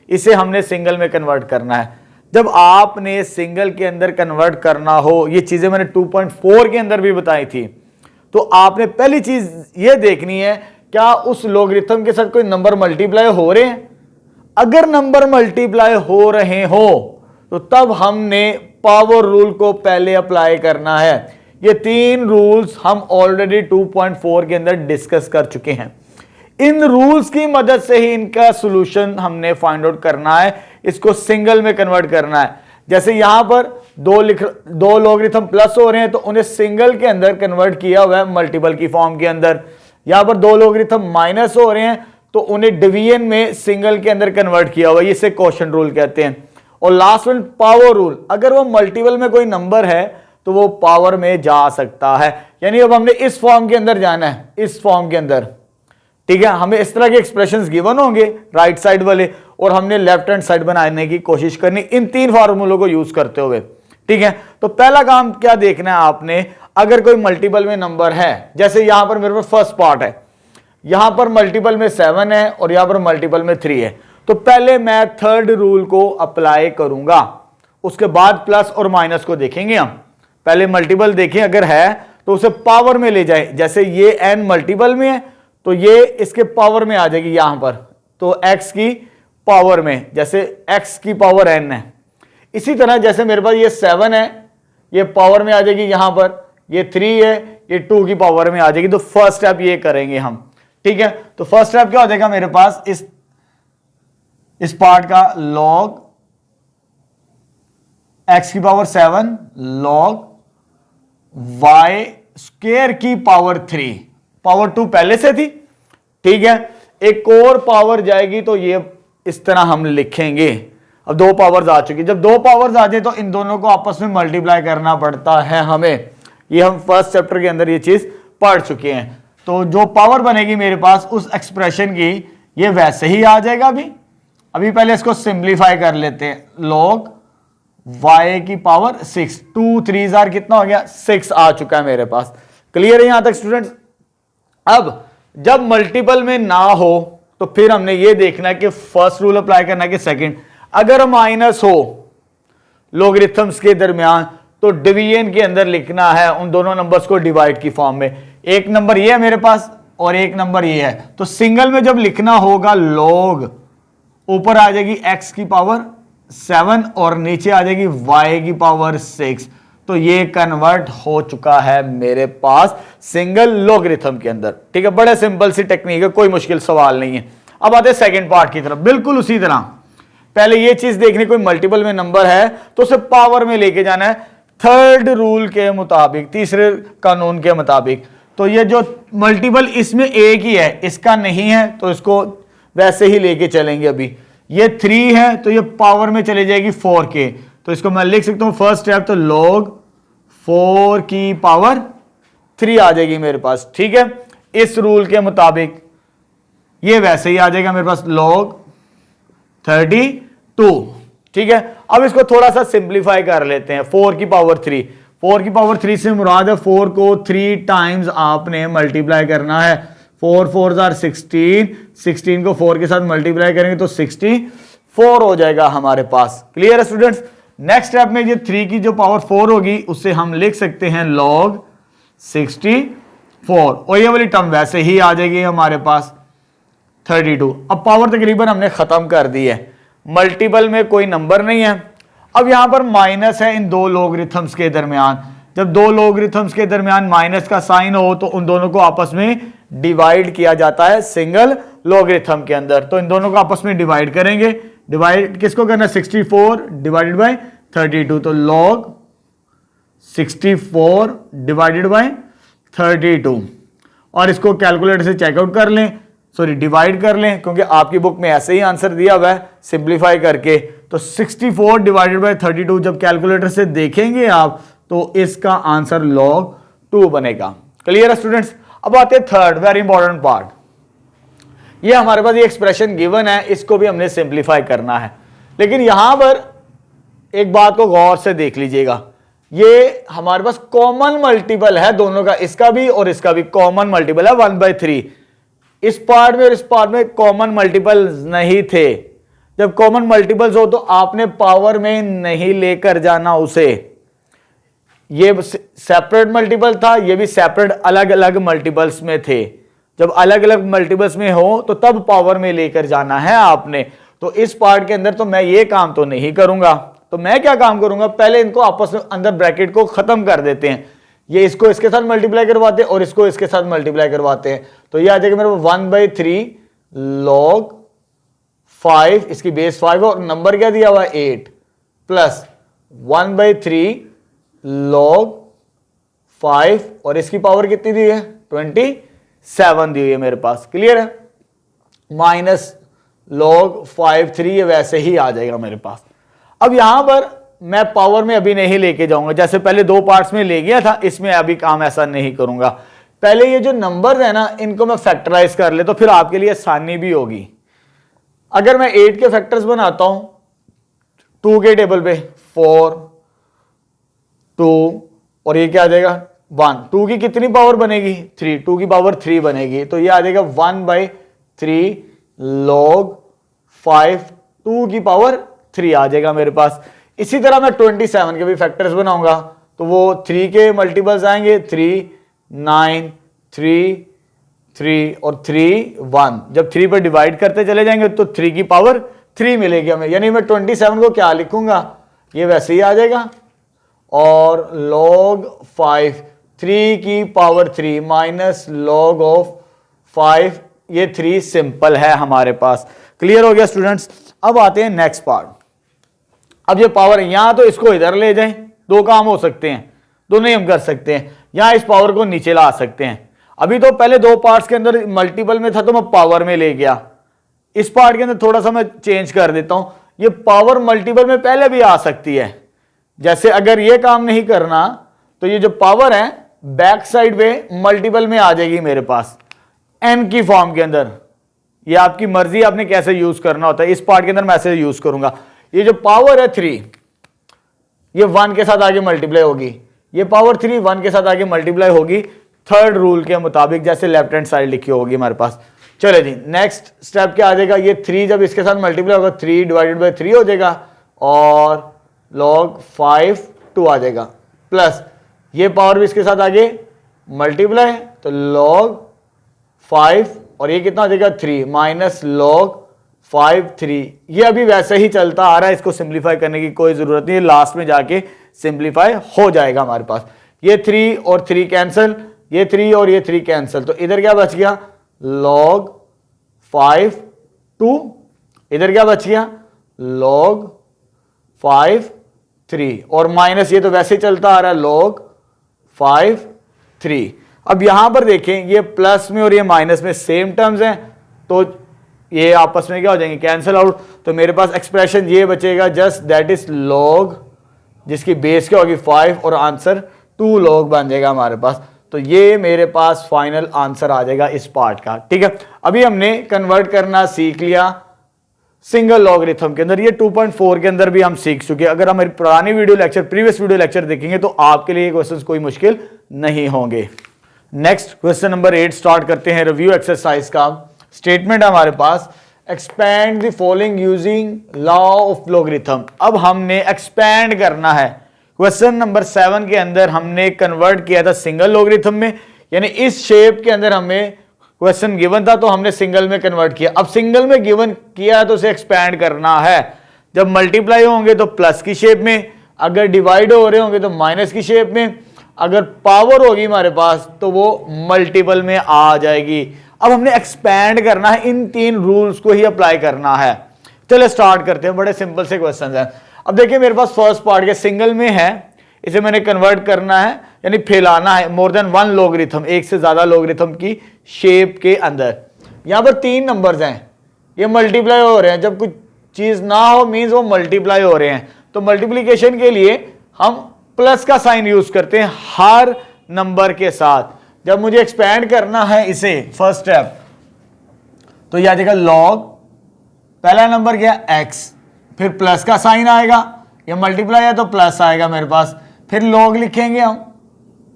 इसे हमने सिंगल में कन्वर्ट करना है। जब आपने सिंगल के अंदर कन्वर्ट करना हो, ये चीजें मैंने 2.4 के अंदर भी बताई थी, तो आपने पहली चीज यह देखनी है, क्या उस लॉगरिथम के साथ कोई नंबर मल्टीप्लाई हो रहे हैं। अगर नंबर मल्टीप्लाई हो रहे हो तो तब हमने पावर रूल को पहले अप्लाई करना है। ये 3 रूल्स हम ऑलरेडी 2.4 के अंदर डिस्कस कर चुके हैं। इन रूल्स की मदद से ही इनका सॉल्यूशन हमने फाइंड आउट करना है, इसको सिंगल में कन्वर्ट करना है। जैसे यहां पर दो लॉगरिथम प्लस हो रहे हैं तो उन्हें सिंगल के अंदर कन्वर्ट किया हुआ है मल्टीपल की फॉर्म के अंदर। यहां पर 2 लॉगरिथम माइनस हो रहे हैं तो उन्हें डिवीजन में सिंगल के अंदर कन्वर्ट किया हुआ है, इसे क्वोशिएंट रूल कहते हैं। और लास्ट वन पावर रूल, अगर वो मल्टीपल में कोई नंबर है तो वो पावर में जा सकता है। यानी अब हमने इस फॉर्म के अंदर जाना है, इस फॉर्म के अंदर, ठीक है। हमें इस तरह के एक्सप्रेशंस गिवन होंगे राइट साइड वाले, और हमने लेफ्ट हैंड साइड बनाने की कोशिश करनी इन 3 फार्मूलों को यूज करते हुए, ठीक है। तो पहला काम क्या देखना है आपने, अगर कोई मल्टीपल में नंबर है, जैसे यहां पर मेरे पास फर्स्ट पार्ट है, यहां पर मल्टीपल में 7 है और यहां पर मल्टीपल में 3 है, तो पहले मैं थर्ड रूल को अप्लाई करूंगा, उसके बाद प्लस और माइनस को देखेंगे हम। पहले मल्टीपल देखें, अगर है तो उसे पावर में ले जाए। जैसे ये n मल्टीपल में है तो ये इसके पावर में आ जाएगी यहां पर, तो x की पावर में, जैसे x की पावर n है। इसी तरह जैसे मेरे पास ये 7 है, ये पावर में आ जाएगी यहां पर, ये 3 है, ये 2 की पावर में आ जाएगी। तो फर्स्ट स्टेप ये करेंगे हम, ठीक है। तो फर्स्ट स्टेप क्या हो जाएगा मेरे पास, इस पार्ट का log x की पावर 7 log y स्क्वायर की पावर 3, पावर 2 पहले से थी, ठीक है। एक और पावर जाएगी तो ये इस तरह हम लिखेंगे। अब 2 पावर्स आ चुकी, जब 2 पावर्स आ जाए तो इन दोनों को आपस में मल्टीप्लाई करना पड़ता है हमें। ये हम फर्स्ट चैप्टर के अंदर ये चीज पढ़ चुके हैं। तो जो पावर बनेगी मेरे पास उस एक्सप्रेशन की, ये वैसे ही आ जाएगा। अभी पहले इसको सिंप्लीफाई कर लेते हैं। log y की पावर 6, 2 3 जार कितना हो गया, 6 आ चुका है मेरे पास। क्लियर है यहां तक स्टूडेंट्स। अब जब मल्टीपल में ना हो तो फिर हमने ये देखना है कि फर्स्ट रूल अप्लाई करना है कि सेकंड। अगर माइनस हो लॉगरिथम्स के दरमियान तो डिवीजन के अंदर लिखना है उन दोनों नंबर्स को डिवाइड की फॉर्म में। एक नंबर ये है मेरे पास और एक नंबर ये है, तो सिंगल में जब लिखना होगा log, ऊपर आ जाएगी x की पावर 7 और नीचे आ जाएगी y की पावर 6। तो ये कन्वर्ट हो चुका है मेरे पास सिंगल लॉगरिथम के अंदर, ठीक है। बड़े सिंपल सी टेक्निक है, कोई मुश्किल सवाल नहीं है। अब आते हैं सेकंड पार्ट की तरफ। बिल्कुल उसी तरह पहले ये चीज देखनी, कोई मल्टीपल में नंबर है तो उसे पावर में लेके जाना है थर्ड रूल के मुताबिक, तीसरे कानून के मुताबिक। तो ये जो मल्टीपल इसमें एक ही है, इसका नहीं है तो इसको वैसे ही लेके चलेंगे। अभी ये 3 है तो ये पावर में चले जाएगी 4 के, तो इसको मैं लिख सकता हूं फर्स्ट स्टेप, तो log 4 की पावर 3 आ जाएगी मेरे पास, ठीक है। इस रूल के मुताबिक ये वैसे ही आ जाएगा मेरे पास log 32, ठीक है। अब इसको थोड़ा सा सिंप्लीफाई कर लेते हैं। 4 की पावर 3, 4 की पावर 3 से मुराद है 4 को 3 टाइम्स आपने मल्टीप्लाई करना है। 4 4 आर 16, 16 को 4 के साथ मल्टीप्लाई करेंगे तो 64 हो जाएगा हमारे पास। क्लियर है स्टूडेंट्स। नेक्स्ट स्टेप में ये 3 की जो पावर 4 होगी उससे हम लिख सकते हैं log 64, और ये वाली टर्म वैसे ही आ जाएगी हमारे पास 32। अब पावर तकरीबन हमने खत्म कर दी है, मल्टीपल में कोई नंबर नहीं है। अब यहां पर माइनस है इन 2 लॉगरिथम्स के दरमियान। जब 2 लॉगरिथम्स के दरमियान माइनस का साइन हो तो उन दोनों को आपस में डिवाइड किया जाता है सिंगल लॉगरिथम के अंदर। तो इन दोनों को आपस में डिवाइड करेंगे। डिवाइड किसको करना, 64 डिवाइडेड बाय 32, तो log 64 डिवाइडेड बाय 32, और इसको कैलकुलेटर से चेकआउट कर लें, सॉरी डिवाइड कर लें, क्योंकि आपकी बुक में ऐसे ही आंसर दिया हुआ है सिंप्लीफाई करके। तो 64 डिवाइडेड बाय 32 जब कैलकुलेटर से देखेंगे आप तो इसका आंसर log 2 बनेगा। क्लियर है स्टूडेंट्स। अब आते हैं थर्ड वेरी इंपॉर्टेंट पार्ट। ये हमारे पास ये एक्सप्रेशन गिवन है, इसको भी हमने सिंप्लीफाई करना है। लेकिन यहां पर एक बात को गौर से देख लीजिएगा, ये हमारे पास कॉमन मल्टीपल है दोनों का, इसका भी और इसका भी कॉमन मल्टीपल है 1/3। इस पार्ट में और इस पार्ट में कॉमन मल्टीपल नहीं थे। जब कॉमन मल्टीपल्स हो तो आपने पावर में नहीं लेकर जाना उसे। ये सेपरेट मल्टीपल था, ये भी सेपरेट अलग अलग मल्टीपल्स में थे। जब अलग अलग मल्टीपल्स में हो तो तब पावर में लेकर जाना है आपने। तो इस पार्ट के अंदर तो मैं ये काम तो नहीं करूंगा, तो मैं क्या काम करूंगा, पहले इनको आपस में अंदर ब्रैकेट को खत्म कर देते हैं। ये इसको इसके साथ मल्टीप्लाई करवाते हैं और इसको इसके साथ मल्टीप्लाई करवाते हैं। तो ये आ जाएगा मेरे को 1/3 log 5, इसकी बेस 5 और नंबर क्या दिया हुआ है 8, प्लस 1/3 log 5 और इसकी पावर कितनी दी है 27 दी हुई है मेरे पास। क्लियर है, माइनस log 5/3 ये वैसे ही आ जाएगा मेरे पास। अब यहां पर मैं पावर में अभी नहीं लेके जाऊंगा, जैसे पहले दो पार्ट्स में ले गया था, इसमें अभी काम ऐसा नहीं करूंगा। पहले ये जो नंबर है ना, इनको मैं फैक्टराइज कर ले तो फिर आपके लिए आसानी भी होगी। अगर मैं 8 के फैक्टर्स बनाता हूं 2 के टेबल पे 4 2 और ये क्या आ जाएगा 1, 2 की कितनी पावर बनेगी 3, 2 की पावर 3 बनेगी। तो ये आ जाएगा 1/3 log 5, 2 की पावर 3 आ जाएगा मेरे पास। इसी तरह मैं 27 के भी फैक्टर्स बनाऊंगा तो वो 3 के मल्टीपल्स आएंगे 3 9 3 3 और 3 1। जब 3 पर डिवाइड करते चले जाएंगे तो 3 की पावर 3 मिलेगी हमें, यानी मैं 27 को क्या लिखूंगा, ये वैसे ही आ जाएगा। और log 5 3 की पावर 3 माइनस log ऑफ 5, ये 3 सिंपल है हमारे पास। क्लियर हो गया स्टूडेंट्स। अब आते हैं नेक्स्ट पार्ट। अब ये पावर यहां तो इसको इधर ले जाएं, दो काम हो सकते हैं, दोनों ही हम कर सकते हैं। यहां इस पावर को नीचे ला सकते हैं। अभी तो पहले दो पार्ट्स के अंदर मल्टीपल में था तो मैं पावर में ले गया, इस पार्ट के अंदर थोड़ा सा मैं चेंज कर देता हूं, ये पावर मल्टीपल में पहले भी आ सकती है। जैसे अगर ये काम नहीं करना तो ये जो पावर है बैक साइड पे मल्टीपल में आ जाएगी मेरे पास n की फॉर्म के अंदर। ये आपकी मर्जी, आपने कैसे यूज करना होता है। इस पार्ट के अंदर मैं ऐसे यूज करूंगा। ये जो पावर है 3 ये 1 के साथ आगे मल्टीप्लाई होगी, ये पावर 3 1 के साथ आगे मल्टीप्लाई होगी थर्ड रूल के मुताबिक, जैसे लेफ्ट हैंड साइड लिखी होगी हमारे पास। चले जी नेक्स्ट स्टेप क्या आ जाएगा, ये 3 जब इसके साथ मल्टीप्लाई होगा 3 डिवाइडेड बाय 3 हो जाएगा और log 5 2 आ जाएगा, प्लस ये पावर भी इसके साथ आगे मल्टीप्लाई तो log 5 और ये कितना हो जाएगा 3 माइनस log 5 3। ये अभी वैसे ही चलता आ रहा है, इसको सिंप्लीफाई करने की कोई जरूरत नहीं है, लास्ट में जाके सिंप्लीफाई हो जाएगा हमारे पास। ये 3 और 3 कैंसिल, ये 3 और ये 3 कैंसिल, तो इधर क्या बच गया log 5 2, इधर क्या बच गया log 5 3 और माइनस ये तो वैसे ही चलता आ रहा है log 5 3। अब यहां पर देखें ये प्लस में और ये माइनस में सेम टर्म्स हैं तो ये आपस में क्या हो जाएंगे कैंसिल आउट। तो मेरे पास एक्सप्रेशन ये बचेगा जस्ट दैट इज log, जिसकी बेस क्या होगी 5 और आंसर 2 log बन जाएगा हमारे पास। तो ये मेरे पास फाइनल आंसर आ जाएगा इस पार्ट का। ठीक है, अभी हमने कन्वर्ट करना सीख लिया सिंगल लॉगरिथम के अंदर, ये 2.4 के अंदर भी हम सीख चुके। अगर हमारी पुरानी video lecture previous video lecture देखेंगे तो आपके लिए क्वेश्चंस कोई मुश्किल नहीं होंगे। नेक्स्ट क्वेश्चन नंबर 8 स्टार्ट करते हैं रिव्यू एक्सरसाइज का। स्टेटमेंट हमारे पास expand the following using law of logarithm. अब हमने एक्सपैंड करना है। क्वेश्चन नंबर 7 के अंदर हमने कन्वर्ट किया था सिंगल लॉगरिथम में, यानी इस शेप के अंदर हमें क्वेश्चन गिवन था तो हमने सिंगल में कन्वर्ट किया। अब सिंगल में गिवन किया है तो उसे एक्सपैंड करना है। जब मल्टीप्लाई होंगे तो प्लस की शेप में, अगर डिवाइड हो रहे होंगे तो माइनस की शेप में, अगर पावर होगी हमारे पास तो वो मल्टीपल में आ जाएगी। अब हमने एक्सपैंड करना है, इन 3 रूल्स को ही अप्लाई करना है। चलो स्टार्ट करते हैं, बड़े सिंपल से क्वेश्चन हैं। अब देखिए मेरे पास फर्स्ट पार्ट के सिंगल में है, इसे मैंने कन्वर्ट करना है यानी फैलाना है मोर देन 1 लॉगरिथम, एक से ज्यादा लॉगरिथम की शेप के अंदर। यहां पर 3 नंबर्स हैं, ये मल्टीप्लाई हो रहे हैं। जब कुछ चीज ना हो मींस वो मल्टीप्लाई हो रहे हैं, तो मल्टीप्लीकेशन के लिए हम प्लस का साइन यूज करते हैं हर नंबर के साथ। जब मुझे एक्सपैंड करना है इसे फर्स्ट स्टेप तो यह आ जाएगा log, पहला नंबर क्या x, फिर प्लस का साइन आएगा, ये मल्टीप्लाई है तो प्लस आएगा मेरे पास, फिर log लिखेंगे हम,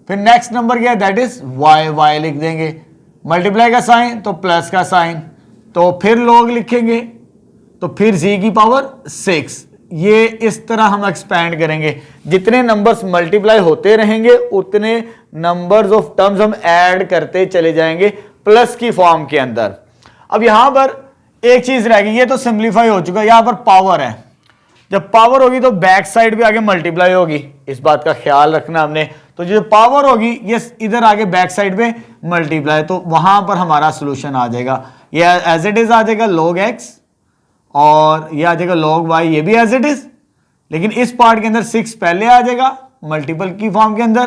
फिर नेक्स्ट नंबर क्या है दैट इज y लिख देंगे, मल्टीप्लाई का साइन तो प्लस का साइन, तो फिर log लिखेंगे, तो फिर z की पावर 6, ये इस तरह हम एक्सपैंड करेंगे, जितने नंबर्स मल्टीप्लाई होते रहेंगे उतने नंबर्स ऑफ टर्म्स हम ऐड करते चले जाएंगे प्लस की फॉर्म के अंदर। अब यहां पर एक चीज रह गई, ये तो सिंप्लीफाई हो चुका है, यहां पर पावर है, जब पावर होगी तो बैक साइड भी आगे मल्टीप्लाई होगी, इस बात का ख्याल रखना हमने। तो जो पावर होगी ये इधर आगे बैक साइड पे मल्टीप्लाई, तो वहां पर हमारा सोल्यूशन आ जाएगा, ये एज इट इज आ जाएगा log x और ये आ जाएगा log y, ये भी एज इट इज, लेकिन इस पार्ट के अंदर 6 पहले आ जाएगा मल्टीपल की फॉर्म के अंदर,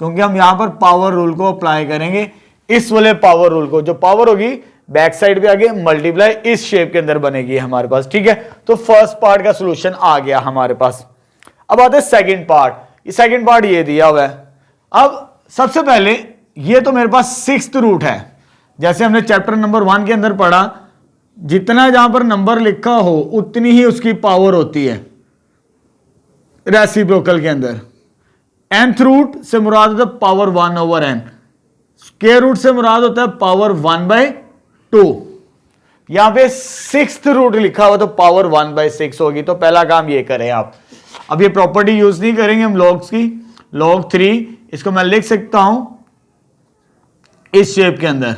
क्योंकि हम यहां पर पावर रूल को अप्लाई करेंगे, इस वाले पावर रूल को, जो पावर होगी बैक साइड पे आगे मल्टीप्लाई इस शेप के अंदर बनेगी हमारे पास, ठीक है। तो फर्स्ट पार्ट का सॉल्यूशन आ गया हमारे पास। अब आते हैं सेकंड पार्ट, ये सेकंड पार्ट ये दिया हुआ है। अब सबसे पहले ये तो मेरे पास 6th रूट है, जैसे हमने चैप्टर नंबर 1 के अंदर पढ़ा, जितना जहां पर नंबर लिखा हो उतनी ही उसकी पावर होती है रेसिप्रोकल के अंदर। nth रूट से मुराद होता है पावर 1/n, स्क्वायर रूट से मुराद होता है पावर 1/2। यहां पे 6th रूट लिखा हुआ तो पावर 1/6 होगी, तो पहला काम ये करें आप। अब ये प्रॉपर्टी यूज नहीं करेंगे हम लॉग्स की, log 3 इसको मैं लिख सकता हूं इस शेप के अंदर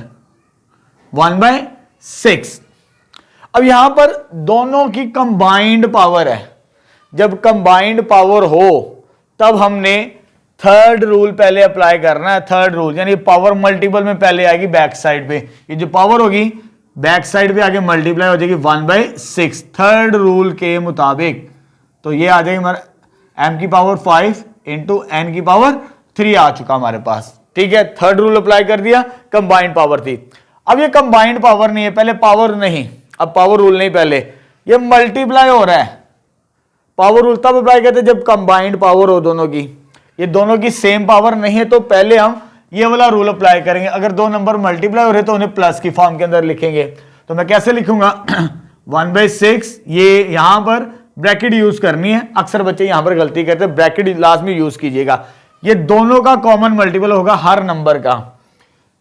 1/6। अब यहां पर दोनों की कंबाइंड पावर है, जब कंबाइंड पावर हो तब हमने थर्ड रूल पहले अप्लाई करना है। थर्ड रूल यानी पावर मल्टीपल में पहले आएगी बैक साइड पे, ये जो पावर होगी बैक साइड पे आगे मल्टीप्लाई हो जाएगी 1/6 थर्ड रूल के मुताबिक। तो ये आ जाएगी हमारा m की पावर 5 इंटू n की पावर 3 आ चुका हमारे पास, ठीक है। थर्ड रूल अप्लाई कर दिया, कंबाइंड पावर थी। अब ये कंबाइंड पावर नहीं है, पहले पावर नहीं, अब पावर रूल नहीं, पहले ये मल्टीप्लाई हो रहा है। पावर रूल तब अप्लाई करते जब कंबाइंड पावर हो दोनों की, ये दोनों की सेम पावर नहीं है तो पहले हम ये वाला रूल अप्लाई करेंगे। अगर दो नंबर मल्टीप्लाई हो रहे तो उन्हें प्लस की फॉर्म के अंदर लिखेंगे। तो मैं कैसे लिखूंगा 1/6, ये यहां पर ब्रैकेट यूज करनी है, अक्सर बच्चे यहां पर गलती करते हैं, ब्रैकेट लाजमी यूज कीजिएगा। ये दोनों का कॉमन मल्टीपल होगा हर नंबर का।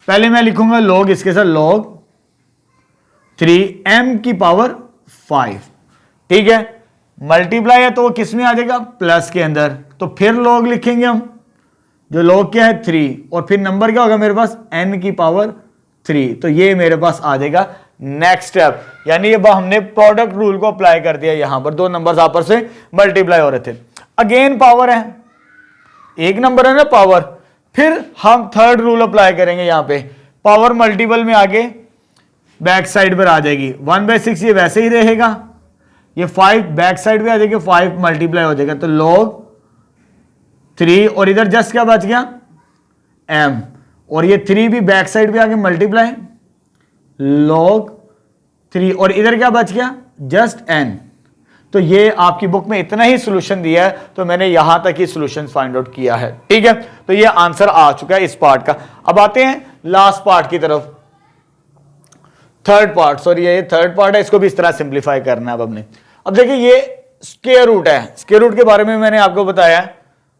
पहले मैं लिखूंगा log, इसके साथ log 3m की पावर 5, ठीक है। मल्टीप्लाई है तो वो किस में आ जाएगा, प्लस के अंदर, तो फिर log लिखेंगे हम, जो log क्या है 3, और फिर नंबर क्या होगा मेरे पास n की पावर 3, तो ये मेरे पास आ जाएगा नेक्स्ट स्टेप। यानी ये हमने प्रोडक्ट रूल को अप्लाई कर दिया, यहां पर दो नंबर्स आपस में मल्टीप्लाई हो रहे थे, अगेन पावर है, एक नंबर है ना पावर, फिर हम थर्ड रूल अप्लाई करेंगे। यहां पे पावर मल्टीपल में आगे बैक साइड पर आ जाएगी 1/6, ये वैसे ही रहेगा, ये 5 बैक साइड पे आ जाएगी, 5 मल्टीप्लाई हो जाएगा, तो log 3 और इधर जस्ट क्या बच गया m, और ये 3 भी बैक साइड पे आगे मल्टीप्लाई log 3, और इधर क्या बच गया जस्ट n। तो ये आपकी बुक में इतना ही सॉल्यूशन दिया है, तो मैंने यहां तक ही सॉल्यूशन फाइंड आउट किया है, ठीक है। तो ये आंसर आ चुका है इस पार्ट का। अब आते हैं लास्ट पार्ट की तरफ, थर्ड पार्ट, सॉरी ये थर्ड पार्ट है, इसको भी इस तरह सिंप्लीफाई करना है अब हमने। अब देखिए ये स्क्वायर रूट है, स्क्वायर रूट के बारे में मैंने आपको बताया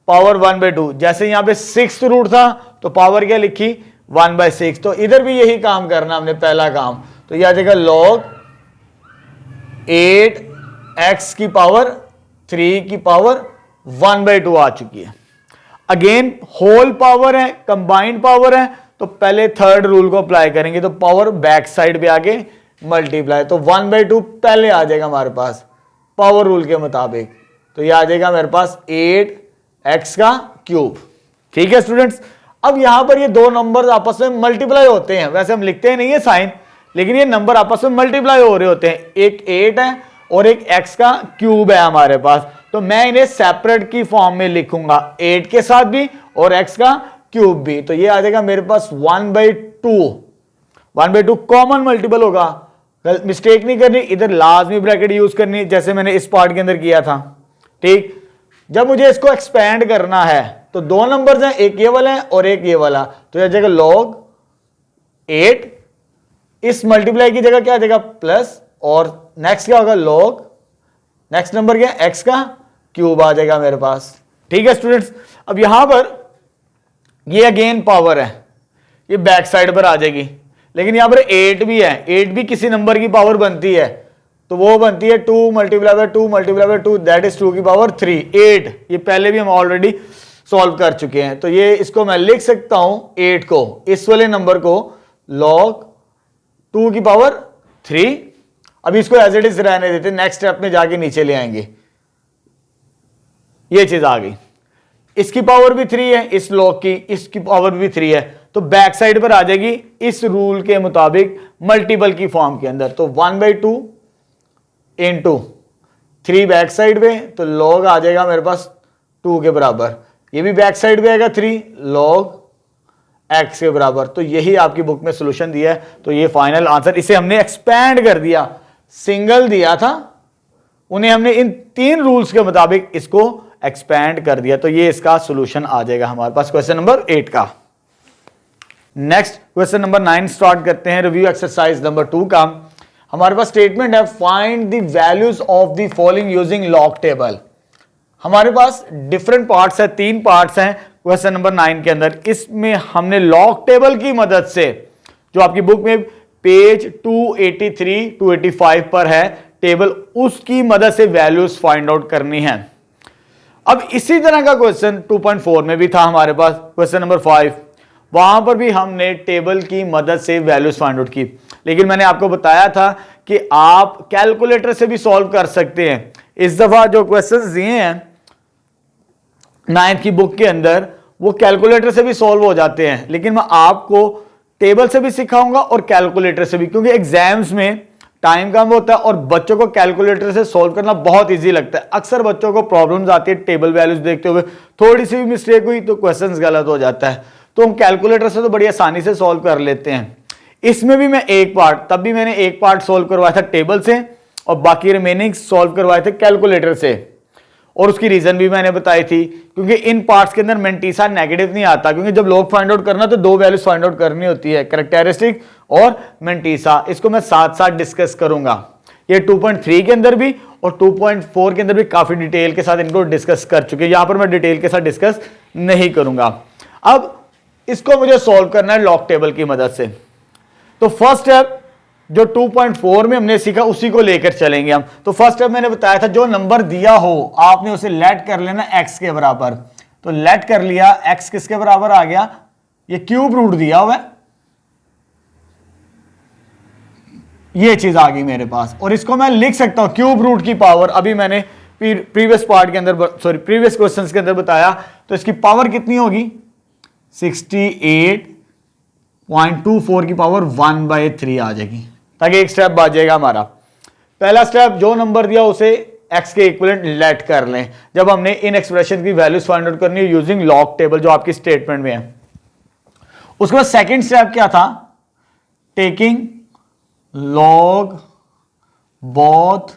पावर 1/2, जैसे यहां पे 6th रूट था तो पावर क्या लिखी 1/6, तो इधर भी यही काम करना हमने, पहला काम। तो यह आ जाएगा log 8x की पावर 3 की पावर 1/2 आ चुकी है। अगेन होल पावर है, कंबाइंड पावर है, तो पहले थर्ड रूल को अप्लाई करेंगे, तो पावर बैक साइड पे आगे मल्टीप्लाई, तो 1/2 पहले आ जाएगा हमारे पास पावर रूल के मुताबिक, तो यह आ जाएगा मेरे पास 8x का क्यूब, ठीक है स्टूडेंट्स। अब यहां पर ये दो नंबर आपस में मल्टीप्लाई होते हैं, वैसे हम लिखते हैं नहीं है साइन, लेकिन ये नंबर आपस में मल्टीप्लाई हो रहे होते हैं, एक 8 है और एक x का क्यूब है हमारे पास, तो मैं इन्हें सेपरेट की फॉर्म में लिखूंगा, 8 के साथ भी और x का क्यूब भी, तो ये आ जाएगा मेरे पास 1/2 कॉमन मल्टीपल होगा, मिस्टेक नहीं करनी, इधर लाजमी ब्रैकेट यूज करनी जैसे मैंने इस पार्ट के अंदर किया था, ठीक। जब मुझे इसको एक्सपेंड करना है तो दो नंबर्स हैं, एक ये वाला है और एक ये वाला, तो यह जगह log 8, इस मल्टीप्लाई की जगह क्या आ जाएगा प्लस, और नेक्स्ट क्या होगा log, नेक्स्ट नंबर क्या x का क्यूब आ जाएगा मेरे पास, ठीक है स्टूडेंट्स। अब यहां पर ये अगेन पावर है, ये बैक साइड पर आ जाएगी, लेकिन यहां पर 8 भी है, 8 भी किसी नंबर की पावर बनती है, तो वो बनती है 2 multiply by 2 multiply by 2 that is 2 की पावर 3 8। ये पहले भी हम ऑलरेडी सॉल्व कर चुके हैं। तो ये इसको मैं लिख सकता हूं 8 को, इस वाले नंबर को log 2 की पावर 3। अभी इसको एज इट इज रहने देते, नेक्स्ट स्टेप में जाके नीचे ले आएंगे। ये चीज आ गई, इसकी पावर भी 3 है, इस log की इसकी पावर भी 3 है, तो बैक साइड पर आ जाएगी इस रूल के मुताबिक मल्टीपल की फॉर्म के अंदर। तो 1/2 इंटू 3 बैक साइड में, तो log आ जाएगा मेरे पास 2 के बराबर। ये भी बैक साइड में आएगा 3 log x के बराबर। तो यही आपकी बुक में सॉल्यूशन दिया है। तो ये फाइनल आंसर, इसे हमने एक्सपैंड कर दिया, सिंगल दिया था उन्हें हमने इन 3 रूल्स के मुताबिक इसको एक्सपैंड कर दिया। तो ये इसका सॉल्यूशन आ जाएगा हमारे पास क्वेश्चन नंबर 8 का। नेक्स्ट क्वेश्चन नंबर 9 स्टार्ट करते हैं, रिव्यू एक्सरसाइज नंबर 2 का। हमारे पास स्टेटमेंट है, find the values of the following using log table. हमारे पास डिफरेंट पार्ट्स है, 3 पार्ट्स हैं क्वेश्चन नंबर 9 के अंदर। इसमें हमने लॉग टेबल की मदद से, जो आपकी बुक में पेज 283 285 पर है टेबल, उसकी मदद से वैल्यूज फाइंड आउट करनी है। अब इसी तरह का क्वेश्चन 2.4 में भी था हमारे पास, क्वेश्चन नंबर 5, वहां पर भी हमने टेबल की मदद से वैल्यूज फाइंड आउट की। लेकिन मैंने आपको बताया था कि आप कैलकुलेटर से भी सॉल्व कर सकते हैं। इस दफा जो क्वेश्चंस दिए हैं 9th की बुक के अंदर, वो कैलकुलेटर से भी सॉल्व हो जाते हैं, लेकिन मैं आपको टेबल से भी सिखाऊंगा और कैलकुलेटर से भी, क्योंकि एग्जाम्स में टाइम कम होता है और बच्चों को कैलकुलेटर से सॉल्व करना बहुत इजी लगता है। अक्सर बच्चों को प्रॉब्लम्स आती है टेबल वैल्यूज देखते हुए, थोड़ी सी भी मिस्टेक हुई तो क्वेश्चंस गलत हो जाता है। तो हम कैलकुलेटर से तो बड़ी आसानी से सॉल्व कर लेते हैं। इसमें भी मैं एक पार्ट, तब भी मैंने एक पार्ट सॉल्व करवाया था टेबल से और बाकी रिमेनिंग सॉल्व करवाए थे कैलकुलेटर से, और उसकी रीजन भी मैंने बताई थी, क्योंकि इन पार्ट्स के अंदर मेंटीसा नेगेटिव नहीं आता, क्योंकि जब लॉग फाइंड आउट करना तो 2 वैल्यूज फाइंड आउट करनी होती है, कैरेक्टरिस्टिक और मेंटीसा। इसको मैं साथ साथ डिस्कस करूंगा। ये 2.3 के अंदर भी और 2.4 के अंदर भी काफी डिटेल के साथ इनको डिस्कस कर चुके हैं। यहां पर मैं डिटेल के साथ डिस्कस नहीं करूंगा। अब इसको मुझे सॉल्व करना है लॉग टेबल की मदद से। तो फर्स्ट स्टेप जो 2.4 में हमने सीखा उसी को लेकर चलेंगे हम। तो फर्स्ट स्टेप मैंने बताया था, जो नंबर दिया हो आपने उसे लेट कर लेना x के बराबर। तो लेट कर लिया, x किसके बराबर आ गया, ये क्यूब रूट दिया हुआ है, ये चीज आ गई मेरे पास, और इसको मैं लिख सकता हूं क्यूब रूट की पावर। अभी मैंने प्रीवियस पार्ट के अंदर, सॉरी प्रीवियस क्वेश्चंस के अंदर बताया, तो इसकी पावर कितनी होगी 68.24 की पावर 1/3 आ जाएगी, ताकि एक स्टेप बच जाएगा हमारा। पहला स्टेप, जो नंबर दिया उसे x के इक्विवेलेंट लेट कर लें, जब हमने इन एक्सप्रेशन की वैल्यूज फाइंड आउट करनी है यूजिंग लॉग टेबल, जो आपकी स्टेटमेंट में है। उसके बाद सेकंड स्टेप क्या था, टेकिंग लॉग बोथ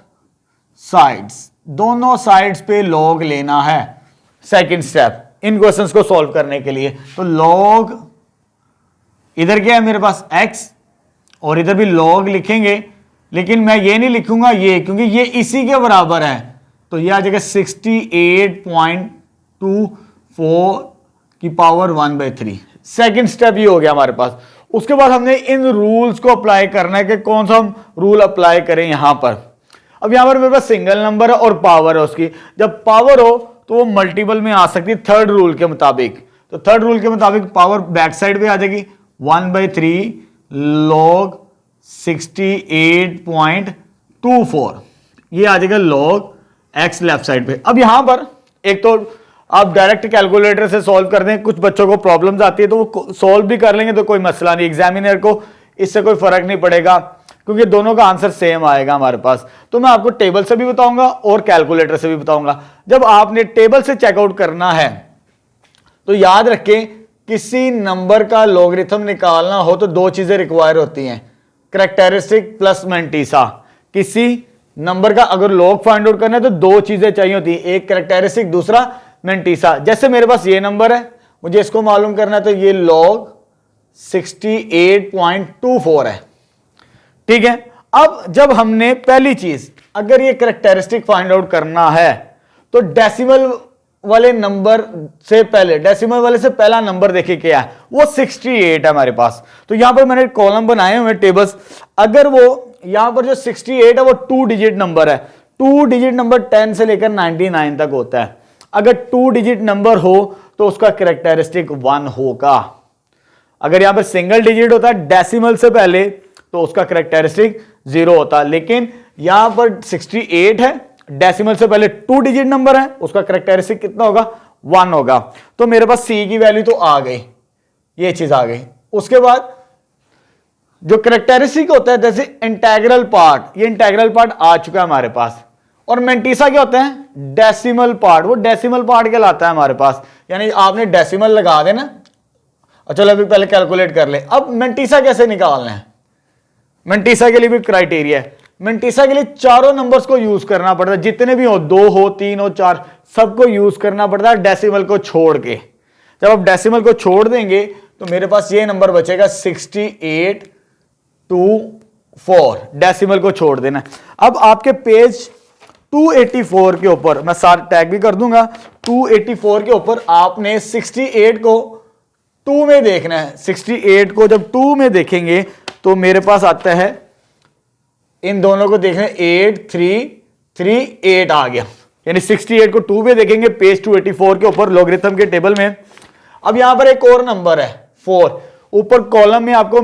साइड्स, दोनों साइड्स पे लॉग लेना है। सेकंड स्टेप इन क्वेश्चंस को सॉल्व करने के लिए, तो लॉग इधर क्या है मेरे पास x, और इधर भी log लिखेंगे, लेकिन मैं ये नहीं लिखूंगा ये, क्योंकि ये इसी के बराबर है। तो ये आ जाएगा 68.24 की पावर 1/3। सेकंड स्टेप ये हो गया हमारे पास। उसके बाद हमने इन रूल्स को अप्लाई करना है कि कौन सा हम रूल अप्लाई करें यहां पर। अब यहां पर मेरे पास सिंगल नंबर है और पावर है उसकी, जब पावर हो तो वो मल्टीपल में आ सकती है थर्ड रूल के मुताबिक। तो थर्ड रूल के मुताबिक पावर बैक साइड पे आ जाएगी 1/3 log 68.24, ये आ जाएगा log x लेफ्ट साइड पे। अब यहां पर एक तो आप डायरेक्ट कैलकुलेटर से सॉल्व कर दें, कुछ बच्चों को प्रॉब्लम्स आती है तो वो सॉल्व भी कर लेंगे तो कोई मसला नहीं, एग्जामिनर को इससे कोई फर्क नहीं पड़ेगा, क्योंकि दोनों का आंसर सेम आएगा हमारे पास। तो मैं आपको टेबल से भी बताऊंगा और कैलकुलेटर से भी बताऊंगा। जब आपने टेबल से चेकआउट करना है तो याद रखें, किसी नंबर का लॉगरिथम निकालना हो तो 2 चीजें रिक्वायर होती हैं, कैरेक्टरिस्टिक प्लस मेंटीसा। किसी नंबर का अगर लॉग फाइंड आउट करना है तो 2 चीजें चाहिए होती है, एक कैरेक्टरिस्टिक, दूसरा मेंटीसा। जैसे मेरे पास ये नंबर है, मुझे इसको मालूम करना है, तो ये log 68.24 है, ठीक है। अब जब हमने पहली चीज, अगर ये कैरेक्टरिस्टिक फाइंड आउट करना है तो डेसिमल वाले नंबर से पहले, डेसिमल वाले से पहला नंबर देखिए क्या है, वो 68 है हमारे पास। तो यहां पर मैंने कॉलम बनाए हुए टेबल्स, अगर वो यहां पर जो 68 है वो 2 डिजिट नंबर है। 2 डिजिट नंबर 10 से लेकर 99 तक होता है। अगर 2 डिजिट नंबर हो तो उसका कैरेक्टरिस्टिक 1 होगा। अगर यहां पर सिंगल डिजिट होता है डेसिमल से पहले तो उसका कैरेक्टरिस्टिक 0 होता है। लेकिन यहां पर 68 है, डेसिमल से पहले 2 डिजिट नंबर है, उसका कैरेक्टरिस्टिक कितना होगा? 1 होगा। तो मेरे पास सी की वैल्यू तो आ गई, ये चीज आ गई। उसके बाद जो कैरेक्टरिस्टिक होता है जैसे इंटीग्रल पार्ट, ये इंटीग्रल पार्ट आ चुका है हमारे पास। और मेंटिसा क्या होता है? Decimal part. वो डेसिमल पार्ट कहलाता है हमारे पास, यानी आपने डेसिमल लगा देना। चलो अभी पहले कैलकुलेट कर ले। अब मेंटिसा कैसे निकालना है? मेंटिसा के लिए भी क्राइटेरिया है। मेंटिसा के लिए चारों नंबर्स को यूज करना पड़ता है, जितने भी हो, 2 हो, 3 हो, 4, सबको यूज करना पड़ता है डेसिमल को छोड़ के। जब आप डेसिमल को छोड़ देंगे तो मेरे पास ये नंबर बचेगा 6824, डेसिमल को छोड़ देना। अब आपके पेज 284 के ऊपर मैं सारा टैग भी कर दूंगा। 284 के ऊपर आपने 68 को 2 में देखना है। 68 को जब 2 में देखेंगे तो मेरे पास आता है, इन दोनों को देखना, 8338 आ गया। यानी 68 को 2 में देखेंगे पेज 284 के ऊपर लॉगरिथम के टेबल में। अब यहां पर एक और नंबर है 4। ऊपर कॉलम में आपको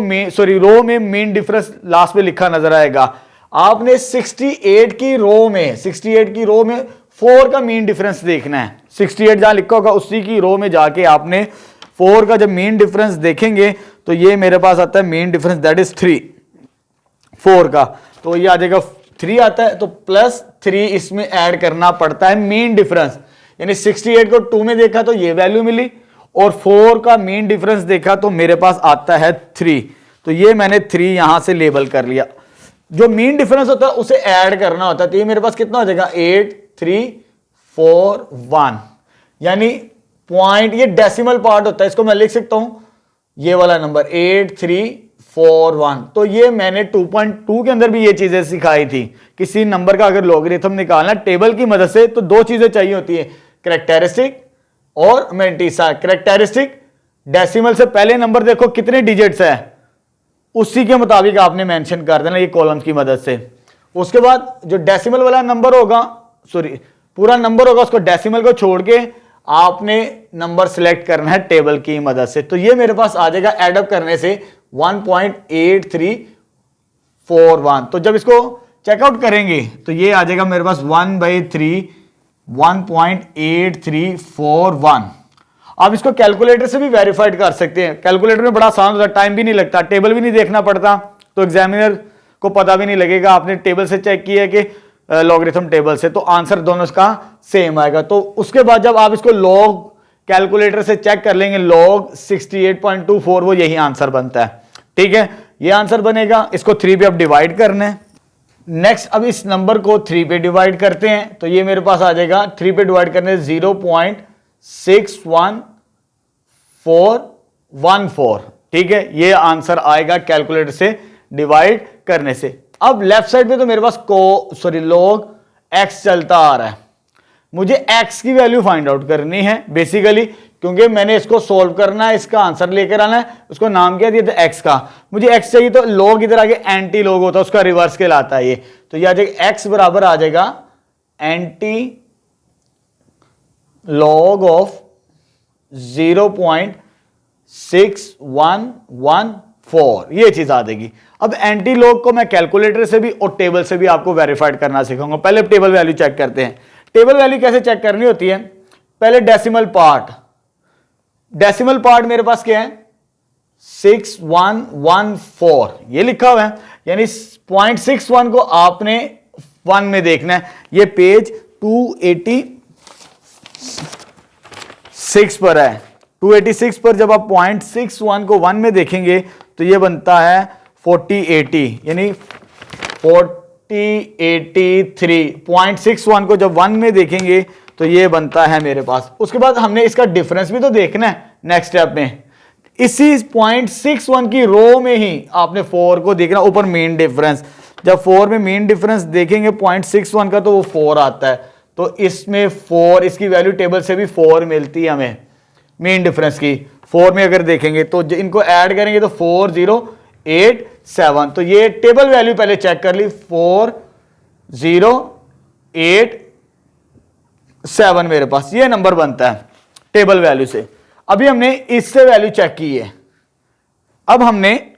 रो में मीन डिफरेंस लास्ट में लिखा नजर आएगा। आपने 68 की रो में 4 का मीन डिफरेंस देखना है। 68 जहां लिखा होगा उसी की रो में जाके आपने 4 का जब मीन डिफरेंस देखेंगे तो ये मेरे पास आता है मीन डिफरेंस, दैट इज 3 4 का। तो ये आ जाएगा 3 आता है, तो +3 इसमें ऐड करना पड़ता है मीन डिफरेंस। यानी 68 को 2 में देखा तो ये वैल्यू मिली, और 4 का मीन डिफरेंस देखा तो मेरे पास आता है 3। तो ये मैंने 3 यहां से लेबल कर लिया। जो मीन डिफरेंस होता है उसे ऐड करना होता है। तो ये मेरे पास कितना हो जाएगा? 8341। यानी पॉइंट, ये डेसिमल पार्ट होता है, इसको मैं लिख सकता हूं ये वाला नंबर 8341। तो ये मैंने 2.2 के अंदर भी ये चीजें सिखाई थी। किसी नंबर का अगर लॉगरिथम निकालना टेबल की मदद से तो 2 चीजें चाहिए होती है, कैरेक्टरिस्टिक और मेंटिसा। कैरेक्टरिस्टिक, डेसिमल से पहले नंबर देखो कितने डिजिट्स है, उसी के मुताबिक आपने मेंशन कर देना ये कॉलम्स की मदद से। उसके बाद जो डेसिमल वाला नंबर होगा, पूरा नंबर होगा, उसको डेसिमल को छोड़ के आपने नंबर सिलेक्ट करना है टेबल की मदद से। तो ये मेरे पास आ जाएगा एडअप करने से 1.8341। तो जब इसको चेकआउट करेंगे तो ये आ जाएगा मेरे पास 1/3 1.8341। आप इसको कैलकुलेटर से भी वेरीफाइड कर सकते हैं। कैलकुलेटर में बड़ा आसान होता है, टाइम भी नहीं लगता, टेबल भी नहीं देखना पड़ता, तो एग्जामिनर को पता भी नहीं लगेगा आपने टेबल से चेक किया कि लॉगरिथम टेबल से, तो आंसर दोनों का सेम आएगा। तो उसके बाद जब आप इसको लॉग कैलकुलेटर से चेक कर लेंगे, लॉग 68.24, वो यही आंसर बनता है। ठीक है, ये आंसर बनेगा। इसको 3 पे अब डिवाइड करना है। नेक्स्ट अब इस नंबर को 3 पे डिवाइड करते हैं, तो ये मेरे पास आ जाएगा 3 पे डिवाइड करने 0.61414। ठीक है, ये आंसर आएगा कैलकुलेटर से डिवाइड करने से। अब लेफ्ट साइड पे तो मेरे पास लॉग x चलता आ रहा है। मुझे x की वैल्यू फाइंड आउट करनी है बेसिकली, क्योंकि मैंने इसको सॉल्व करना है, इसका आंसर लेकर आना है। उसको नाम क्या दिया था? x का। मुझे x चाहिए, तो लॉग इधर आगे एंटी लॉग होता है, उसका रिवर्स कहलाता है ये। तो ये आ जाएगा x बराबर आ जाएगा एंटी लॉग ऑफ 0.6114, ये चीज आ जाएगी। अब एंटी लॉग को मैं कैलकुलेटर से भी और टेबल से भी आपको वेरीफाइड करना सिखाऊंगा। पहले टेबल वैल्यू चेक करते हैं। टेबल वैल्यू कैसे चेक करनी होती है? पहले डेसिमल पार्ट। डेसिमल पार्ट मेरे पास क्या है? 6114, ये लिखा हुआ है, यानी 0.61 को आपने 1 में देखना है। ये पेज 286 पर है। 286 पर जब आप 0.61 को 1 में देखेंगे तो ये बनता है 4080, यानी 4083। 0.61 को जब 1 में देखेंगे तो ये बनता है मेरे पास। उसके बाद हमने इसका डिफरेंस भी तो देखना है नेक्स्ट स्टेप में। इसी 0.61 की रो में ही आपने 4 को देखना, ऊपर मीन डिफरेंस। जब 4 में मीन डिफरेंस देखेंगे 0.61 का तो वो 4 आता है। तो इसमें 4, इसकी वैल्यू टेबल से भी 4 मिलती है हमें मीन डिफरेंस की। 4 में अगर देखेंगे तो इनको ऐड करेंगे तो 40887। तो ये टेबल वैल्यू पहले चेक कर ली, 4087 मेरे पास ये नंबर बनता है टेबल वैल्यू से। अभी हमने इससे वैल्यू चेक की है। अब हमने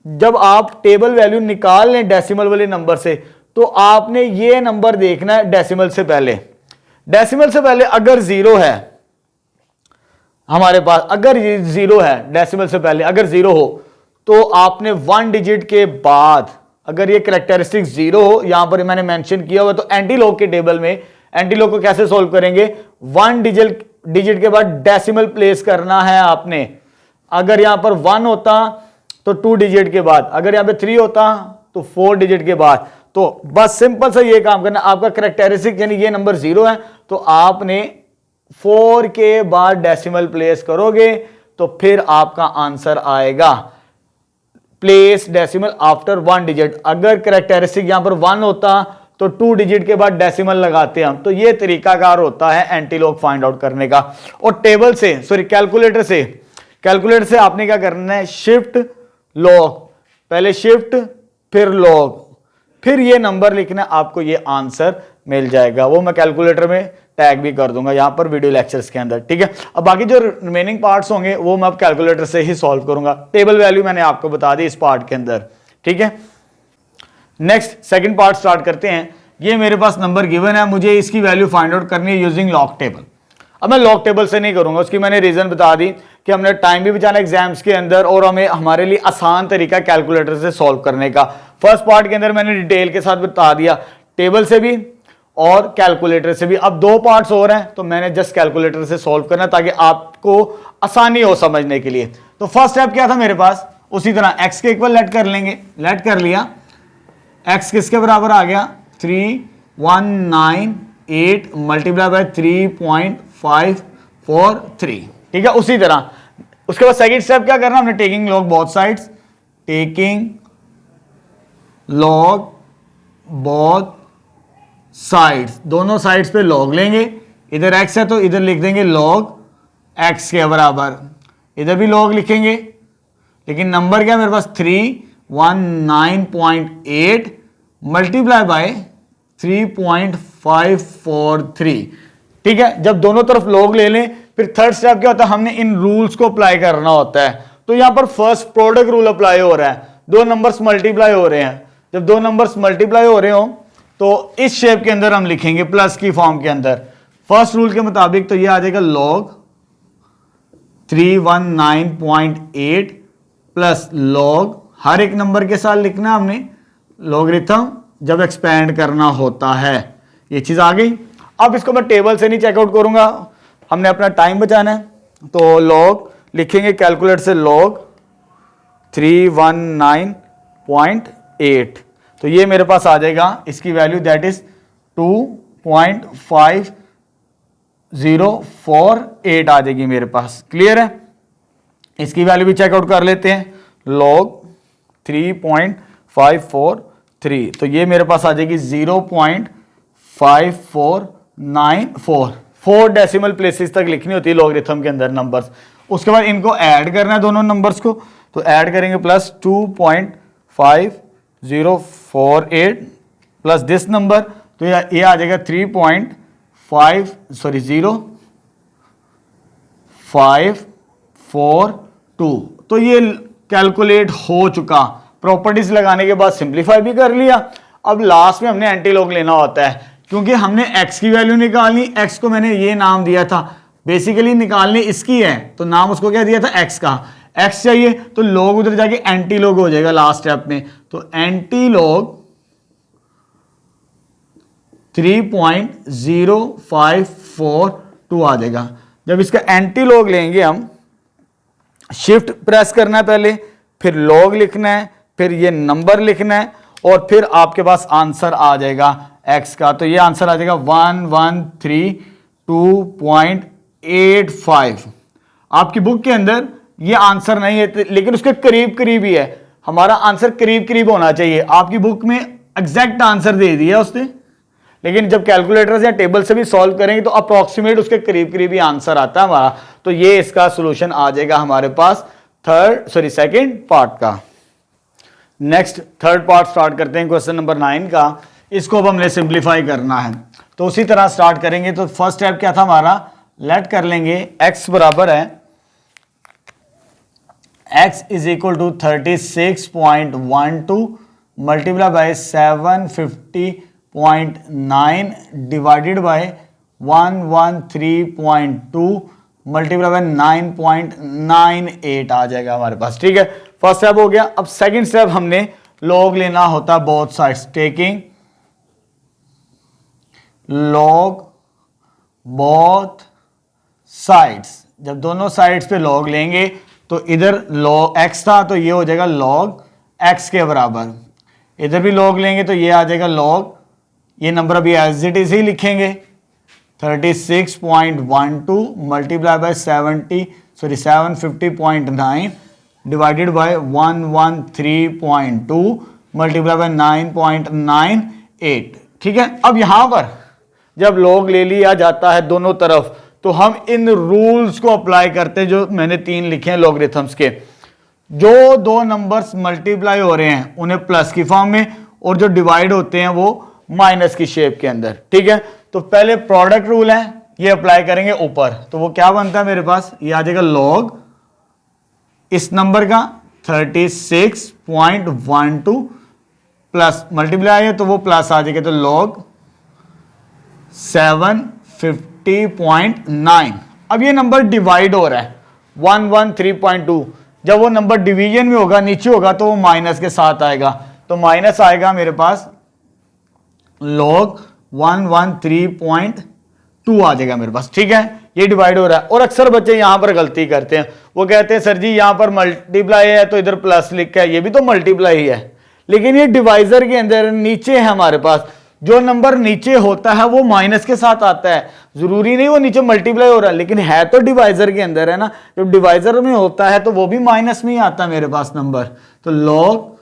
जब आप टेबल वैल्यू निकाल लें डेसिमल वाले नंबर से, तो आपने ये नंबर देखना है डेसिमल से पहले। डेसिमल से पहले अगर जीरो है हमारे पास, अगर ये जीरो है डेसिमल से पहले अगर जीरो हो, तो आपने 1 डिजिट के बाद अगर ये कैरेक्टरिस्टिक जीरो हो, यहां पर मैंने मेंशन किया हुआ, तो एंटी लॉग के टेबल में एंटी लॉग को कैसे सोल्व करेंगे, 1 डिजिट के बाद डेसिमल प्लेस करना है आपने। अगर यहां पर 1 होता तो 2 डिजिट के बाद, अगर यहां पे 3 होता तो 4 डिजिट के बाद। तो बस सिंपल सा ये काम करना, आपका कैरेक्टरिस्टिक यानी ये नंबर जीरो है, तो आपने 4 के बाद डेसिमल प्लेस करोगे तो फिर आपका आंसर आएगा प्लेस डेसिमल आफ्टर 1 डिजिट। अगर कैरेक्टरिस्टिक यहां पर 1 होता तो 2 डिजिट के बाद डेसिमल लगाते हैं हम। तो ये तरीकाकार होता है एंटी लॉग फाइंड आउट करने का। और टेबल से कैलकुलेटर से आपने क्या करना है, शिफ्ट लॉग, पहले शिफ्ट फिर लॉग, फिर ये नंबर लिखना, आपको ये आंसर मिल जाएगा। वो मैं कैलकुलेटर में टैग भी कर दूंगा यहां पर वीडियो लेक्चर्स के अंदर, ठीक है। अब बाकी जो रिमेनिंग पार्ट्स होंगे वो मैं अब कैलकुलेटर से ही सॉल्व करूंगा। टेबल वैल्यू मैंने आपको बता दी इस पार्ट के अंदर, ठीक है। नेक्स्ट सेकंड पार्ट स्टार्ट करते हैं। ये मेरे पास नंबर गिवन है, मुझे इसकी वैल्यू फाइंड आउट करनी है यूजिंग लॉग टेबल। अब मैं लॉग टेबल से नहीं करूंगा, उसकी मैंने रीजन बता दी कि हमने टाइम भी बचाना एग्जाम्स के अंदर, और हमें हमारे लिए आसान तरीका कैलकुलेटर से सॉल्व करने का। फर्स्ट पार्ट के अंदर मैंने डिटेल के साथ बता दिया, टेबल से भी और कैलकुलेटर से भी। अब 2 पार्ट्स और हैं, तो मैंने जस्ट कैलकुलेटर से सॉल्व करना ताकि आपको आसानी हो समझने के लिए। तो फर्स्ट स्टेप क्या था मेरे पास, उसी तरह x के इक्वल लेट कर लेंगे, लेट कर लिया। x किसके बराबर आ गया, 3198 मल्टीप्लाई बाय 3.543, ठीक है। उसी तरह उसके बाद सेकंड स्टेप क्या करना हमने, taking log both sides, taking log both sides, दोनों साइड्स पे लॉग लेंगे। इधर x है तो इधर लिख देंगे लॉग x के बराबर, इधर भी लॉग लिखेंगे, लेकिन नंबर क्या मेरे पास 319.8 मल्टीप्लाई बाय 3.543, ठीक है। जब दोनों तरफ लॉग ले लें, फिर थर्ड स्टेप क्या होता है, हमने इन रूल्स को अप्लाई करना होता है। तो यहां पर फर्स्ट प्रोडक्ट रूल अप्लाई हो रहा है, 2 नंबर्स मल्टीप्लाई हो रहे हैं। जब 2 नंबर्स मल्टीप्लाई हो रहे हो तो इस शेप के अंदर हम लिखेंगे प्लस की फॉर्म के अंदर, फर्स्ट रूल के मुताबिक। तो ये आ जाएगा लॉग 319.8 प्लस लॉग, हर एक नंबर के साथ लिखना हमने लॉगरिथम जब एक्सपेंड करना होता है। ये चीज आ गई। अब इसको मैं टेबल से नहीं चेकआउट करूंगा, हमने अपना टाइम बचाना है। तो लॉग लिखेंगे कैलकुलेटर से लॉग 319.8, तो ये मेरे पास आ जाएगा इसकी वैल्यू दैट इज 2.5048 आ जाएगी मेरे पास। क्लियर है, इसकी वैल्यू भी चेकआउट कर लेते हैं, लॉग 3.543, तो ये मेरे पास आ जाएगी 0.5494। 4 डेसिमल प्लेसेस तक लिखनी होती है लॉगरिथम के अंदर नंबर्स। उसके बाद इनको ऐड करना है दोनों नंबर्स को, तो ऐड करेंगे प्लस 2.5048 प्लस दिस नंबर, तो ये आ जाएगा 0.542। तो ये कैलकुलेट हो चुका। प्रॉपर्टीज लगाने के बाद सिंप्लीफाई भी कर लिया। अब लास्ट में हमने एंटी लॉग लेना होता है, क्योंकि हमने x की वैल्यू निकालनी। x को मैंने ये नाम दिया था, बेसिकली निकालनी इसकी है, तो नाम उसको क्या दिया था, x का। x चाहिए तो लॉग उधर जाके एंटी लॉग हो जाएगा लास्ट स्टेप में, तो एंटी लॉग 3.0542 आ जाएगा। जब इसका एंटी लॉग लेंगे हम, शिफ्ट प्रेस करना है पहले, फिर लॉग लिखना है, फिर ये नंबर लिखना है, और फिर आपके पास आंसर आ जाएगा x का। तो ये आंसर आ जाएगा 1132.85। आपकी बुक के अंदर ये आंसर नहीं है, लेकिन उसके करीब करीब ही है। हमारा आंसर करीब करीब होना चाहिए। आपकी बुक में एग्जैक्ट आंसर दे दिया उसने, लेकिन जब कैलकुलेटर या टेबल से भी सॉल्व करेंगे तो अप्रोक्सीमेट उसके करीब करीब ही आंसर आता है हमारा। तो ये इसका सोल्यूशन आ जाएगा हमारे पास सेकंड पार्ट का। नेक्स्ट थर्ड पार्ट स्टार्ट करते हैं क्वेश्चन नंबर 9 का। इसको अब हमने सिंप्लीफाई करना है, तो उसी तरह स्टार्ट करेंगे। तो फर्स्ट स्टेप क्या था हमारा, लेट कर लेंगे x बराबर है x is equal to 36.12 multiply by 750.9 divided by 113.2 multiply by 9.98 आ जाएगा हमारे पास। ठीक है, फर्स्ट स्टेप हो गया। अब सेकंड स्टेप हमने लॉग लेना होता है both sides, taking log both sides. जब दोनों साइड्स पे लॉग लेंगे तो इधर लॉग x था तो ये हो जाएगा लॉग x के बराबर, इधर भी लॉग लेंगे तो ये आ जाएगा लॉग, ये नंबर अभी एज इट इज ही लिखेंगे 36.12 multiply by 750.9 divided by 113.2 multiply by 9.98। ठीक है, अब यहां पर जब लॉग ले लिया जाता है दोनों तरफ तो हम इन रूल्स को अप्लाई करते हैं जो मैंने 3 लिखे हैं लॉगरिथम्स के। जो दो नंबर्स मल्टीप्लाई हो रहे हैं उन्हें प्लस की फॉर्म में, और जो डिवाइड होते हैं वो माइनस की शेप के अंदर। ठीक है, तो पहले प्रोडक्ट रूल है, ये अप्लाई करेंगे ऊपर, तो वो क्या बनता है मेरे पास, ये आ जाएगा लॉग इस नंबर का 36.12 प्लस मल्टीप्लाई है तो वो प्लस आ जाएगा, तो लॉग 750.9। अब ये नंबर डिवाइड हो रहा है 113.2, जब वो नंबर डिवीजन में होगा नीचे होगा तो वो माइनस के साथ आएगा, तो माइनस आएगा मेरे पास लॉग 113.2 आ जाएगा मेरे पास। ठीक है, ये डिवाइड हो रहा है। और अक्सर बच्चे यहां पर गलती करते हैं, वो कहते हैं सर जी यहां पर मल्टीप्लाई है तो इधर प्लस लिखा है, ये भी तो मल्टीप्लाई ही है, लेकिन ये डिवाइजर के अंदर नीचे है हमारे पास, जो नंबर नीचे होता है वो माइनस के साथ आता है। जरूरी नहीं वो नीचे मल्टीप्लाई हो रहा है, लेकिन है तो डिवाइजर के अंदर है ना, जब डिवाइजर में होता है तो वो भी माइनस में ही आता है मेरे पास नंबर। तो लॉग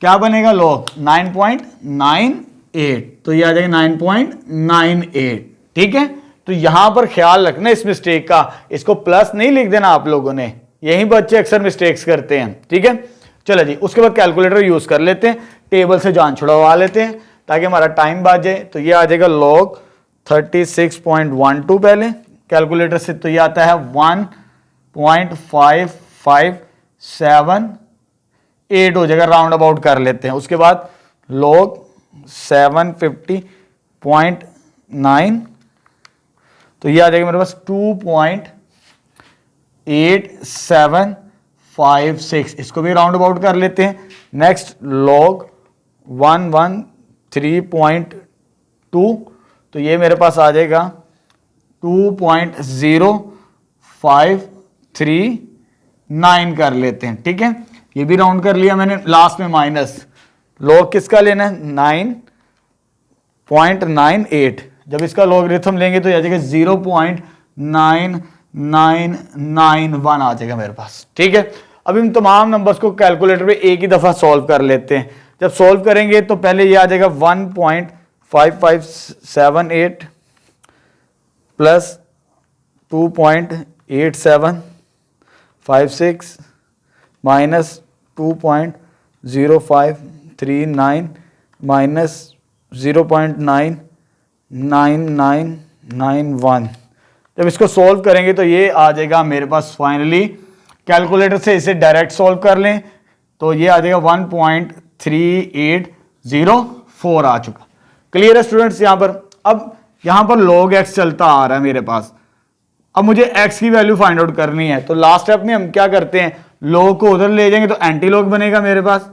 क्या बनेगा, लॉग 9.98, तो ये आ जाएगा 9.98। ठीक है, तो यहां पर ख्याल रखना इस मिस्टेक का, इसको प्लस नहीं लिख देना आप लोगों ने, यही बच्चे अक्सर मिस्टेक्स करते हैं। ठीक है, चलो जी, उसके बाद कैलकुलेटर यूज कर लेते हैं, टेबल से जान छुड़वा लेते हैं ताकि हमारा टाइम बचे। तो ये आ जाएगा लॉग 36.12 पहले कैलकुलेटर से, तो ये आता है 1.5578 हो जाएगा, राउंड अबाउट कर लेते हैं। उसके बाद लॉग 750.9, तो ये आ जाएगा मेरे पास 2.8756, इसको भी राउंड अबाउट कर लेते हैं। नेक्स्ट लॉग 113.2, तो ये मेरे पास आ जाएगा 2.0539 कर लेते हैं। ठीक है, ये भी राउंड कर लिया मैंने, लास्ट में माइनस। लॉग किसका लेना है, 9.98, जब इसका लॉगरिथम लेंगे तो आ जाएगा 0.9991 आ जाएगा मेरे पास। ठीक है, अब इन तमाम नंबर्स को कैलकुलेटर पे एक ही दफा सॉल्व कर लेते हैं। जब सॉल्व करेंगे तो पहले ये आ जाएगा 1.5578 प्लस 2.8756 माइनस 2.0539 माइनस 0.99991। जब इसको सॉल्व करेंगे तो ये आ जाएगा मेरे पास फाइनली, कैलकुलेटर से इसे डायरेक्ट सॉल्व कर लें तो ये आ जाएगा 1.3804 आ चुका। क्लियर है स्टूडेंट्स यहां पर। अब यहां पर log x चलता आ रहा है मेरे पास, अब मुझे x की वैल्यू फाइंड आउट करनी है, तो लास्ट स्टेप में हम क्या करते हैं, log को उधर ले जाएंगे तो एंटी log बनेगा मेरे पास,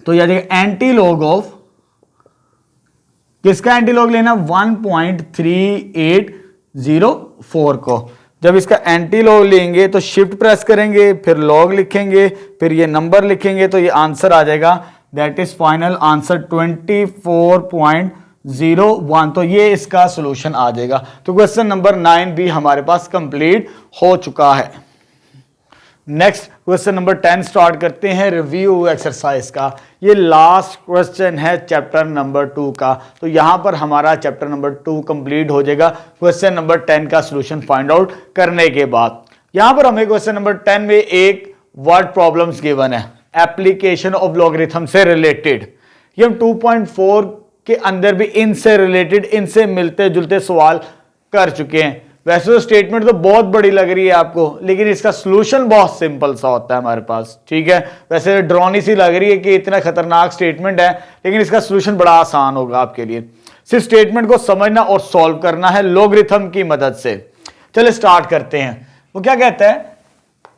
तो यह आ जाएगा एंटी log ऑफ, किसका एंटी log लेना, 1.3804 को। जब इसका एंटी लॉग लेंगे तो शिफ्ट प्रेस करेंगे, फिर लॉग लिखेंगे, फिर ये नंबर लिखेंगे, तो ये आंसर आ जाएगा, दैट इज फाइनल आंसर 24.01। तो ये इसका सॉल्यूशन आ जाएगा। तो क्वेश्चन नंबर 9 भी हमारे पास कंप्लीट हो चुका है। नेक्स्ट क्वेश्चन नंबर 10 स्टार्ट करते हैं रिव्यू एक्सरसाइज का। ये लास्ट क्वेश्चन है चैप्टर नंबर 2 का, तो यहां पर हमारा चैप्टर नंबर 2 कंप्लीट हो जाएगा क्वेश्चन नंबर 10 का सॉल्यूशन फाइंड आउट करने के बाद। यहां पर हमें क्वेश्चन नंबर 10 में एक वर्ड प्रॉब्लम्स गिवन है, एप्लीकेशन ऑफ लॉगरिथम से रिलेटेड। ये हम 2.4 के अंदर भी इनसे रिलेटेड, इनसे मिलते जुलते सवाल कर चुके हैं। वैसे तो स्टेटमेंट तो बहुत बड़ी लग रही है आपको, लेकिन इसका सॉल्यूशन बहुत सिंपल सा होता है हमारे पास, ठीक है। वैसे ड्रॉनी सी लग रही है कि इतना खतरनाक स्टेटमेंट है, लेकिन इसका सॉल्यूशन बड़ा आसान होगा आपके लिए। सिर्फ स्टेटमेंट को समझना और सॉल्व करना है लॉगरिथम की मदद से। चलिए स्टार्ट करते हैं। वो क्या कहता है,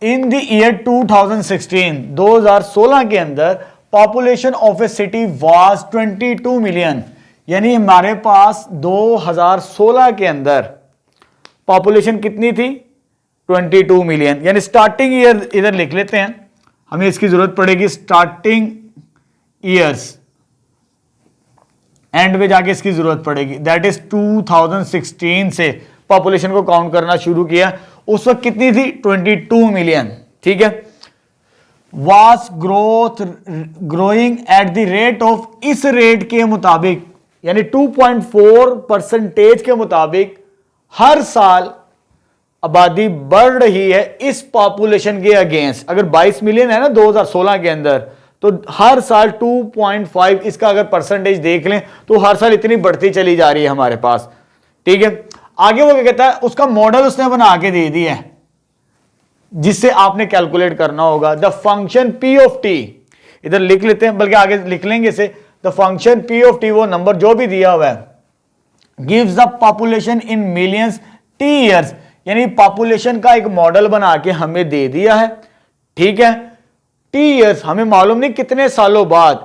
इन द ईयर 2016 के अंदर population of A city was 22 million, यानी हमारे पास 2016 के अंदर पॉपुलेशन कितनी थी, 22 मिलियन। यानी स्टार्टिंग ईयर इधर लिख लेते हैं, हमें इसकी जरूरत पड़ेगी स्टार्टिंग ईयर्स, एंड में जाके इसकी जरूरत पड़ेगी। दैट इज 2016 से पॉपुलेशन को काउंट करना शुरू किया। उस वक्त कितनी थी, 22 मिलियन, ठीक है। Was growing at the rate of, इस रेट के मुताबिक यानी 2.4% के मुताबिक हर साल आबादी बढ़ रही है इस पॉपुलेशन के अगेंस्ट। अगर 22 मिलियन है ना 2016 के अंदर, तो हर साल 2.5 इसका अगर परसेंटेज देख लें तो हर साल इतनी बढ़ती चली जा रही है हमारे पास, ठीक है। आगे वो क्या कहता है, उसका मॉडल उसने बना के दे दिया है जिससे आपने कैलकुलेट करना होगा। The function P of T, इधर लिख लेते हैं, बल्कि आगे लिख लेंगे इसे। The function P of T, वो नंबर जो भी दिया हुआ है, gives the population in millions T years, यानी पॉपुलेशन का एक मॉडल बना के हमें दे दिया है, ठीक है। टी ईयर्स हमें मालूम नहीं कितने सालों बाद,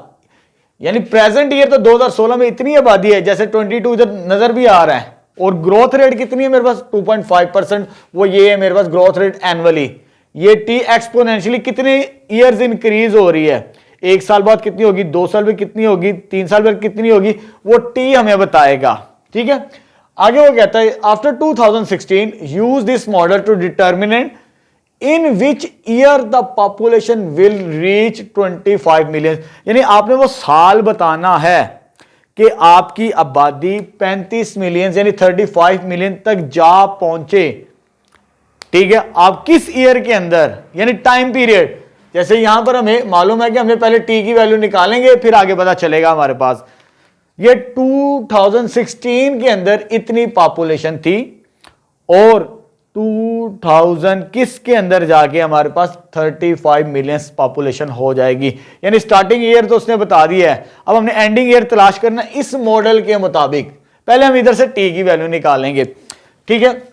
यानी प्रेजेंट ईयर तो 2016 में इतनी आबादी है जैसे 22 इधर नजर भी आ रहा है, और ग्रोथ रेट कितनी है मेरे पास 2.5%, वो ये है मेरे पास ग्रोथ रेट एनुअली। ये टी एक्सपोनेंशियली कितने ईयर्स इंक्रीज हो रही है, एक साल बाद कितनी होगी, 2 साल में कितनी होगी, 3 साल में कितनी होगी, वो टी हमें बताएगा, ठीक है। आगे वो कहता है after 2016 use this model to determinate in which year the population will reach 25 million, यानी आपने वो साल बताना है कि आपकी आबादी 35 मिलियन यानी 35 मिलियन तक जा पहुंचे, ठीक है। आप किस ईयर के अंदर, यानी टाइम पीरियड। जैसे यहां पर हमें मालूम है कि हमें पहले टी की वैल्यू निकालेंगे, फिर आगे पता चलेगा हमारे पास। ये 2016 के अंदर इतनी पॉपुलेशन थी, और 2000 किसके अंदर जाके हमारे पास 35 मिलियन पॉपुलेशन हो जाएगी। यानी स्टार्टिंग ईयर तो उसने बता दिया है, अब हमने एंडिंग ईयर तलाश करना इस मॉडल के मुताबिक। पहले हम इधर से टी की वैल्यू निकालेंगे, ठीक है।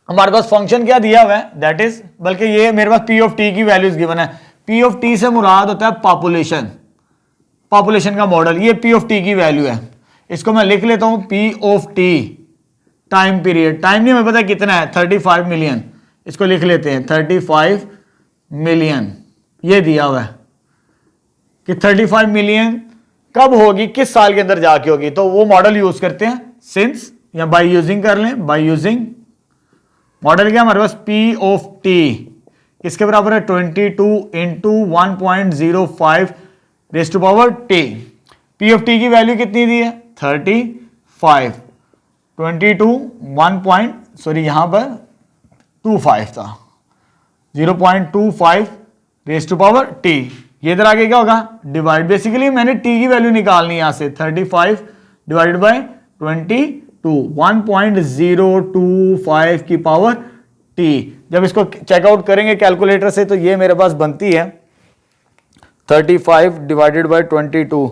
हमारे पास फंक्शन क्या दिया हुआ है, दैट इज, बल्कि ये मेरे पास पी ऑफ टी की वैल्यूज गिवन है। पी ऑफ टी से मुराद होता है पॉपुलेशन, पॉपुलेशन का मॉडल, ये पी ऑफ टी की वैल्यू है। इसको मैं लिख लेता हूं P of T, time period, time नहीं हमें पता कितना है 35 मिलियन, इसको लिख लेते हैं 35 मिलियन। ये दिया हुआ है कि 35 मिलियन कब होगी, किस साल के अंदर जाके होगी, तो वो मॉडल यूज करते हैं सिंस, या बाय यूजिंग कर लें, बाय यूजिंग मॉडल क्या हमारे पास पी ऑफ टी किसके बराबर है 22 into 1.05 raise to power t. P of t की वैल्यू कितनी दी है 35, 22 यहां पर 25 था, 0.25 रेज़ टू पावर टी। ये इधर आगे क्या होगा डिवाइड, बेसिकली मैंने टी की वैल्यू निकालनी है यहां से 35 डिवाइडेड बाय 22, 1.025 की पावर टी। जब इसको चेकआउट करेंगे कैलकुलेटर से तो ये मेरे पास बनती है 35 डिवाइडेड बाय 22,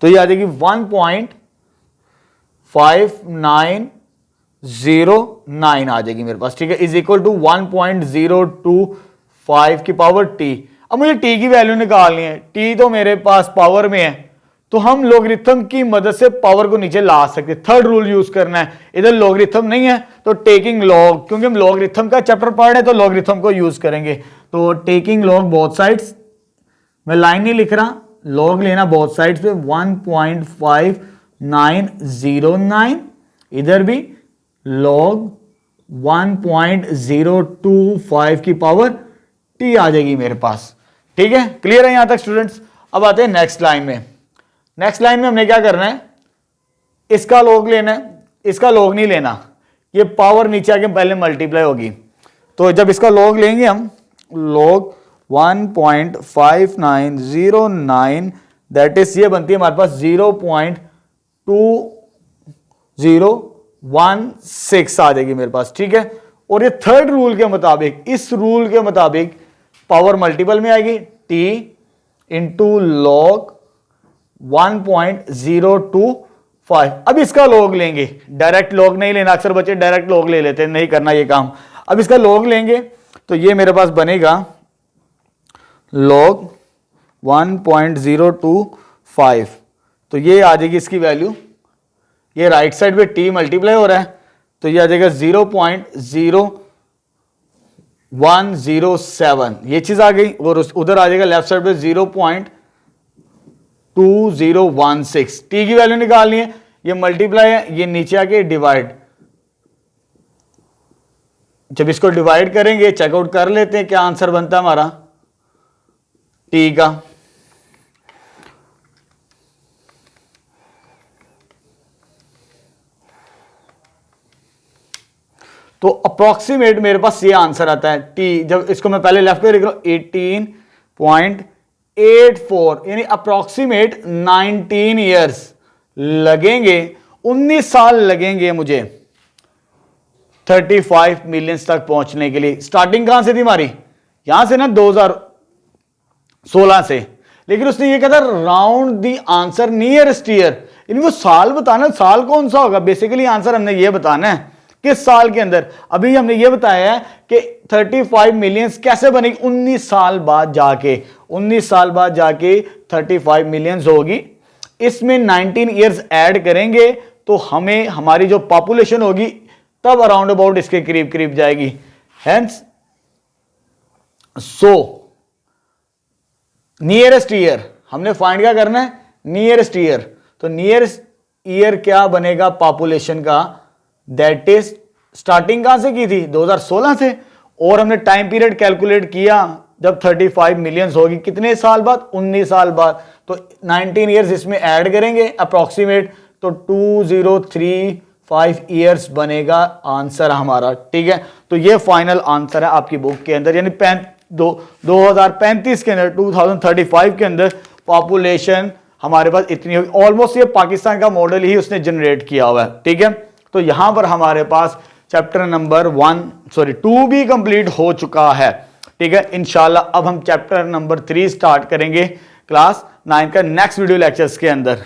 तो ये आ जाएगी 1.5909 आ जाएगी मेरे पास, ठीक है, इज इक्वल टू 1.025 की पावर टी। अब मुझे टी की वैल्यू निकालनी है, टी तो मेरे पास पावर में है, तो हम लॉगरिथम की मदद से पावर को नीचे ला सकते। थर्ड रूल यूज करना है, इधर लॉगरिथम नहीं है तो टेकिंग लॉग, क्योंकि हम लॉगरिथम का चैप्टर पढ़ रहे हैं तो लॉगरिथम को यूज करेंगे। तो टेकिंग लॉग बोथ साइड्स, मैं लाइन नहीं लिख रहा, लॉग लेना बोथ साइड्स पे 1.5909, इधर भी लॉग 1.025 की पावर टी आ जाएगी मेरे पास, ठीक है। क्लियर है यहां तक स्टूडेंट्स। अब आते हैं नेक्स्ट लाइन में। नेक्स्ट लाइन में हमने क्या करना है, इसका लॉग लेना है, इसका लॉग नहीं लेना, ये पावर नीचे आके पहले मल्टीप्लाई होगी। तो जब इसका लॉग लेंगे हम, लॉग 1.5909 दैट इज ये बनती है हमारे पास 0.2016 आ जाएगी मेरे पास, ठीक है। और ये थर्ड रूल के मुताबिक, इस रूल के मुताबिक पावर मल्टीपल में आएगी, t इंटू लॉग 1.025। अब इसका लॉग लेंगे, डायरेक्ट लॉग नहीं लेना, अक्सर बच्चे डायरेक्ट लॉग ले लेते हैं, नहीं करना ये काम। अब इसका लॉग लेंगे तो ये मेरे पास बनेगा लॉग 1.025, तो ये आ जाएगी इसकी वैल्यू, ये राइट साइड पे t मल्टीप्लाई हो रहा है तो ये आ जाएगा 0.0107, ये चीज आ गई। और उधर आ जाएगा लेफ्ट साइड पे 0.2016, t की वैल्यू निकालनी है, ये मल्टीप्लाई है, ये नीचे आके डिवाइड। जब इसको डिवाइड करेंगे, चेकआउट कर लेते हैं क्या आंसर बनता है हमारा t का। तो अप्रोक्सीमेट मेरे पास ये आंसर आता है t, जब इसको मैं पहले लेफ्ट पे लिख रहा हूं 18.84, यानी अप्रोक्सीमेट 19 ईयर्स लगेंगे, 19 साल लगेंगे मुझे 35 मिलियंस तक पहुंचने के लिए। स्टार्टिंग कहां से थी हमारी, यहां से ना 2016 से, लेकिन उसने ये कहा था round the answer nearest year, यानी वो साल बताना, साल कौन सा होगा। बेसिकली आंसर हमने ये बताना है किस साल के अंदर। अभी हमने ये बताया है कि 35 मिलियंस कैसे बनेगी, 19 साल बाद जाके, 19 साल बाद जाके 35 मिलियंस होगी। इसमें 19 ईयर्स ऐड करेंगे तो हमें हमारी जो पॉपुलेशन होगी तब अराउंड अबाउट इसके करीब करीब जाएगी। हेंस सो नियरेस्ट ईयर हमने फाइंड क्या करना है, नियरेस्ट ईयर। तो नियरेस्ट ईयर क्या बनेगा पॉपुलेशन का, दैट इज स्टार्टिंग कहां से की थी 2016 से, और हमने टाइम पीरियड कैलकुलेट किया जब 35 मिलियंस होगी, कितने साल बाद, 19 साल बाद। तो 19 ईयर्स इसमें ऐड करेंगे अप्रोक्सीमेट, तो 2035 ईयर्स बनेगा आंसर हमारा, ठीक है। तो ये फाइनल आंसर है आपकी बुक के अंदर, यानी 2035 के अंदर, 2035 के अंदर पॉपुलेशन हमारे पास इतनी होगी। ऑलमोस्ट ये पाकिस्तान का मॉडल ही उसने जनरेट किया हुआ है, ठीक है। तो यहां पर हमारे पास चैप्टर नंबर 2 भी कंप्लीट हो चुका है, ठीक है। इंशाल्लाह अब हम चैप्टर नंबर 3 स्टार्ट करेंगे क्लास 9 का नेक्स्ट वीडियो लेक्चर्स के अंदर।